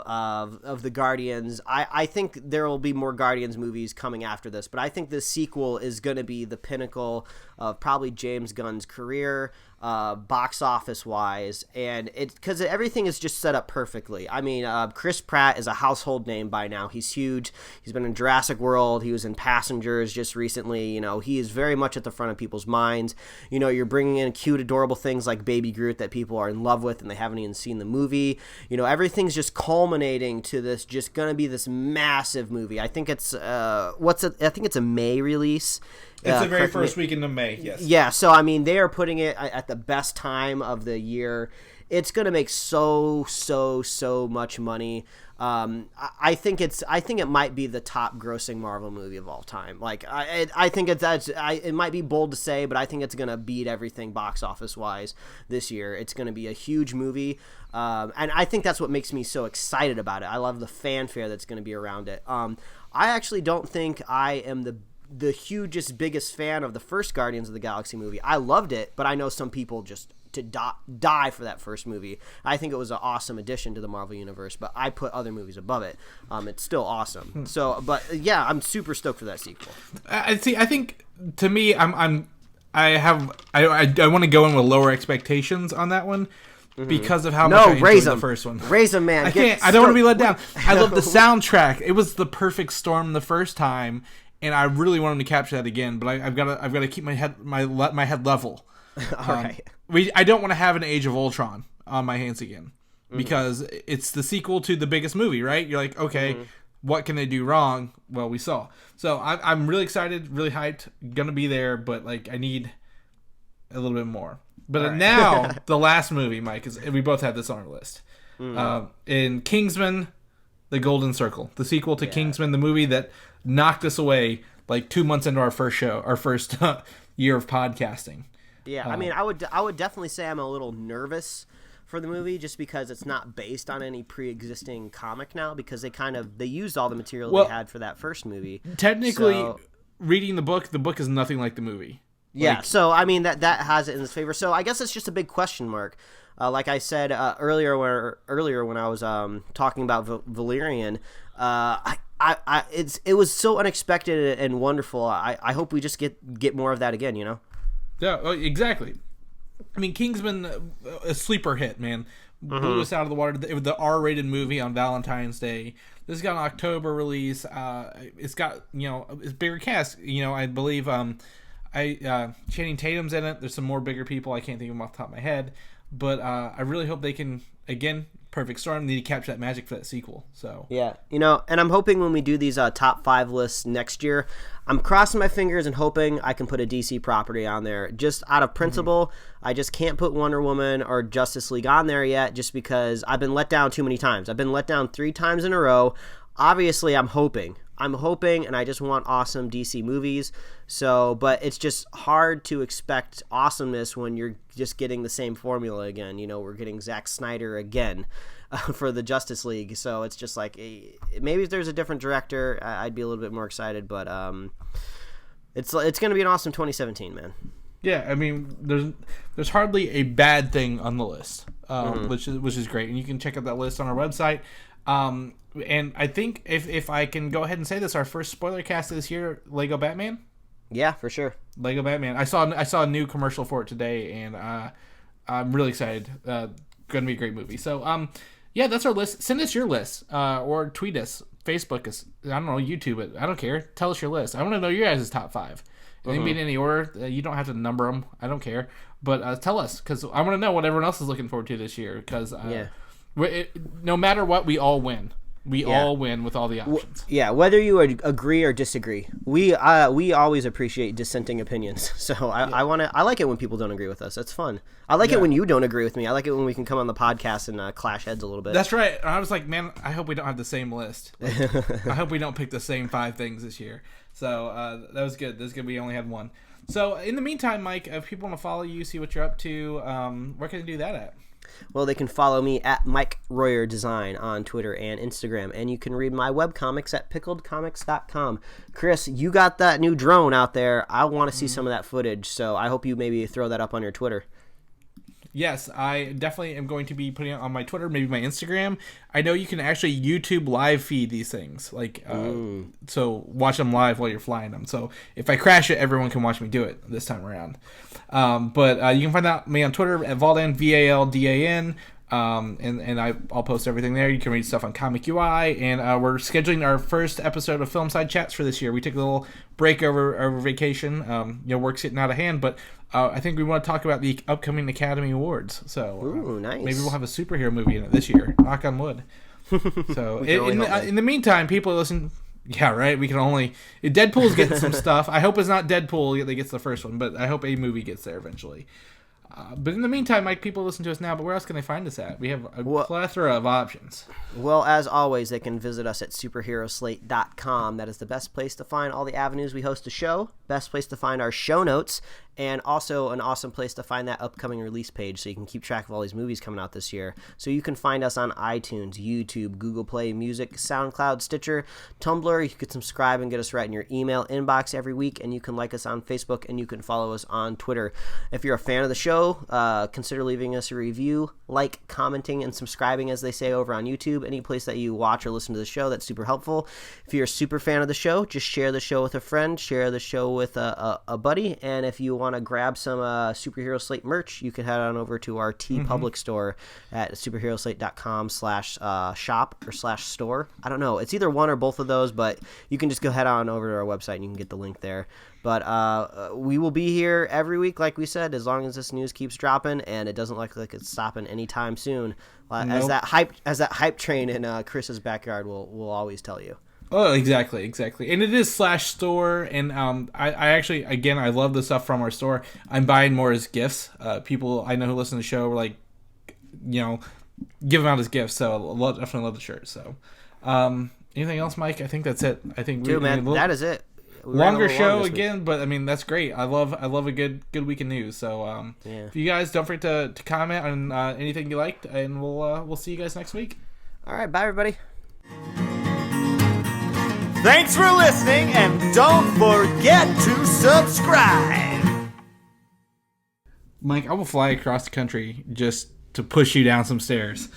the Guardians. I think there will be more Guardians movies coming after this, but I think the sequel is going to be the pinnacle of probably James Gunn's career, box office wise, and it's because everything is just set up perfectly. I mean, Chris Pratt is a household name by now. He's huge. He's been in Jurassic World. He was in Passengers just recently. He is very much at the front of people's minds. You're bringing in cute, adorable things like Baby Groot that people are in love with and they haven't even seen the movie. Everything's just culminating to this, just gonna be this massive movie. I think it's I think it's a May release. It's the very first weekend of May, yes. Yeah, so I mean, they are putting it at the best time of the year. It's gonna make so much money. I think it might be the top grossing Marvel movie of all time. Like I think it might be bold to say, but I think it's gonna beat everything box office wise this year. It's gonna be a huge movie, and I think that's what makes me so excited about it. I love the fanfare that's gonna be around it. I actually don't think I am the hugest, biggest fan of the first Guardians of the Galaxy movie. I loved it, but I know some people just to die for that first movie. I think it was an awesome addition to the Marvel Universe, but I put other movies above it. It's still awesome. So, but yeah, I'm super stoked for that sequel. I think to me, I want to go in with lower expectations on that one. Because of how much I enjoyed the first one. Raise them, man. I don't want to be let down. I love the soundtrack. It was the perfect storm the first time, and I really want him to capture that again. But I've got to keep my head level. All right. I don't want to have an Age of Ultron on my hands again, because it's the sequel to the biggest movie, right? You're like, okay, what can they do wrong? Well, we saw. So I'm really excited, really hyped, gonna be there, but I need a little bit more. But now, the last movie, Mike, is we both had this on our list. In Kingsman, The Golden Circle, the sequel to Kingsman, the movie that knocked us away 2 months into our first year of podcasting. Yeah, I mean, I would definitely say I'm a little nervous for the movie just because it's not based on any pre-existing comic now, because they used all the material they had for that first movie. Technically, reading the book is nothing like the movie. Yeah, so I mean that has it in its favor. So I guess it's just a big question mark. Like I said earlier when I was talking about Valerian, it was so unexpected and wonderful. I hope we just get more of that again. You know? Yeah, exactly. I mean, Kingsman, a sleeper hit, man. Blew us out of the water. The R-rated movie on Valentine's Day. This has got an October release. It's got it's bigger cast. I believe Channing Tatum's in it. There's some more bigger people. I can't think of them off the top of my head. But I really hope they can, again, perfect storm, need to capture that magic for that sequel. So yeah, and I'm hoping when we do these top 5 lists next year, I'm crossing my fingers and hoping I can put a DC property on there. Just out of principle, I just can't put Wonder Woman or Justice League on there yet, just because I've been let down too many times. I've been let down 3 times in a row. Obviously, I'm hoping, and I just want awesome DC movies. So, but it's just hard to expect awesomeness when you're just getting the same formula again. We're getting Zack Snyder again for the Justice League. So it's just like, maybe if there's a different director, I'd be a little bit more excited. But it's going to be an awesome 2017, man. Yeah, I mean, there's hardly a bad thing on the list, which is great, and you can check out that list on our website. And I think if I can go ahead and say this, our first spoiler cast this year, Lego Batman. Yeah, for sure. Lego Batman. I saw a new commercial for it today, and I'm really excited. Going to be a great movie. So yeah, that's our list. Send us your list, or tweet us, Facebook us. I don't know, YouTube it. I don't care. Tell us your list. I want to know your guys' top 5. They can be in any order. You don't have to number them. I don't care. But tell us, because I want to know what everyone else is looking forward to this year. Because no matter what, we all win. We all win with all the options. Yeah, whether you agree or disagree, we always appreciate dissenting opinions. So I like it when people don't agree with us. That's fun. I like it when you don't agree with me. I like it when we can come on the podcast and clash heads a little bit. That's right. I was like, man, I hope we don't have the same list. I hope we don't pick the same 5 things this year. So that was good. This is good. We only had one. So in the meantime, Mike, if people want to follow you, see what you're up to, where can they do that at? Well, they can follow me at Mike Royer Design on Twitter and Instagram, and you can read my webcomics at pickledcomics.com. Chris, you got that new drone out there. I want to see some of that footage, so I hope you maybe throw that up on your Twitter. Yes, I definitely am going to be putting it on my Twitter, maybe my Instagram. I know you can actually YouTube live feed these things, so watch them live while you're flying them. So if I crash it, everyone can watch me do it this time around. But you can find me on Twitter at Valdan, Valdan. And I'll post everything there. You can read stuff on Comic UI, and we're scheduling our first episode of Film Side Chats for this year. We took a little break over vacation. Work's getting out of hand, but I think we want to talk about the upcoming Academy Awards. So nice. Maybe we'll have a superhero movie in it this year. Knock on wood. So in the meantime, people listen. Yeah, right. We can only Deadpool's getting some stuff. I hope it's not Deadpool that gets the first one, but I hope a movie gets there eventually. But in the meantime, Mike, people listen to us now, but where else can they find us at? We have a plethora of options. Well, as always, they can visit us at superheroslate.com. That is the best place to find all the avenues we host a show, best place to find our show notes, and also an awesome place to find that upcoming release page so you can keep track of all these movies coming out this year. So you can find us on iTunes, YouTube, Google Play Music, SoundCloud, Stitcher, Tumblr. You can subscribe and get us right in your email inbox every week, and you can like us on Facebook, and you can follow us on Twitter. If you're a fan of the show, consider leaving us a review, commenting, and subscribing, as they say over on YouTube. Any place that you watch or listen to the show, that's super helpful. If you're a super fan of the show, just share the show with a friend, share the show with a buddy, and if you want to grab some Superhero Slate merch, you can head on over to our TeePublic store at superheroslate.com/shop or /store. I don't know. It's either one or both of those, but you can just go head on over to our website and you can get the link there. But we will be here every week, like we said, as long as this news keeps dropping, and it doesn't look like it's stopping anytime soon. Nope. As that hype train in Chris's backyard will always tell you. Oh, exactly. And it is /store, and I actually, again, I love the stuff from our store. I'm buying more as gifts. People I know who listen to the show were like, give them out as gifts, so definitely love the shirt. So, anything else, Mike? I think that's it. I think that is it. longer show again, but I mean that's great. I love a good week of news. So if you guys don't forget to comment on anything you liked, and we'll see you guys next week. All right, bye everybody. Thanks for listening, and don't forget to subscribe. Mike, I will fly across the country just to push you down some stairs.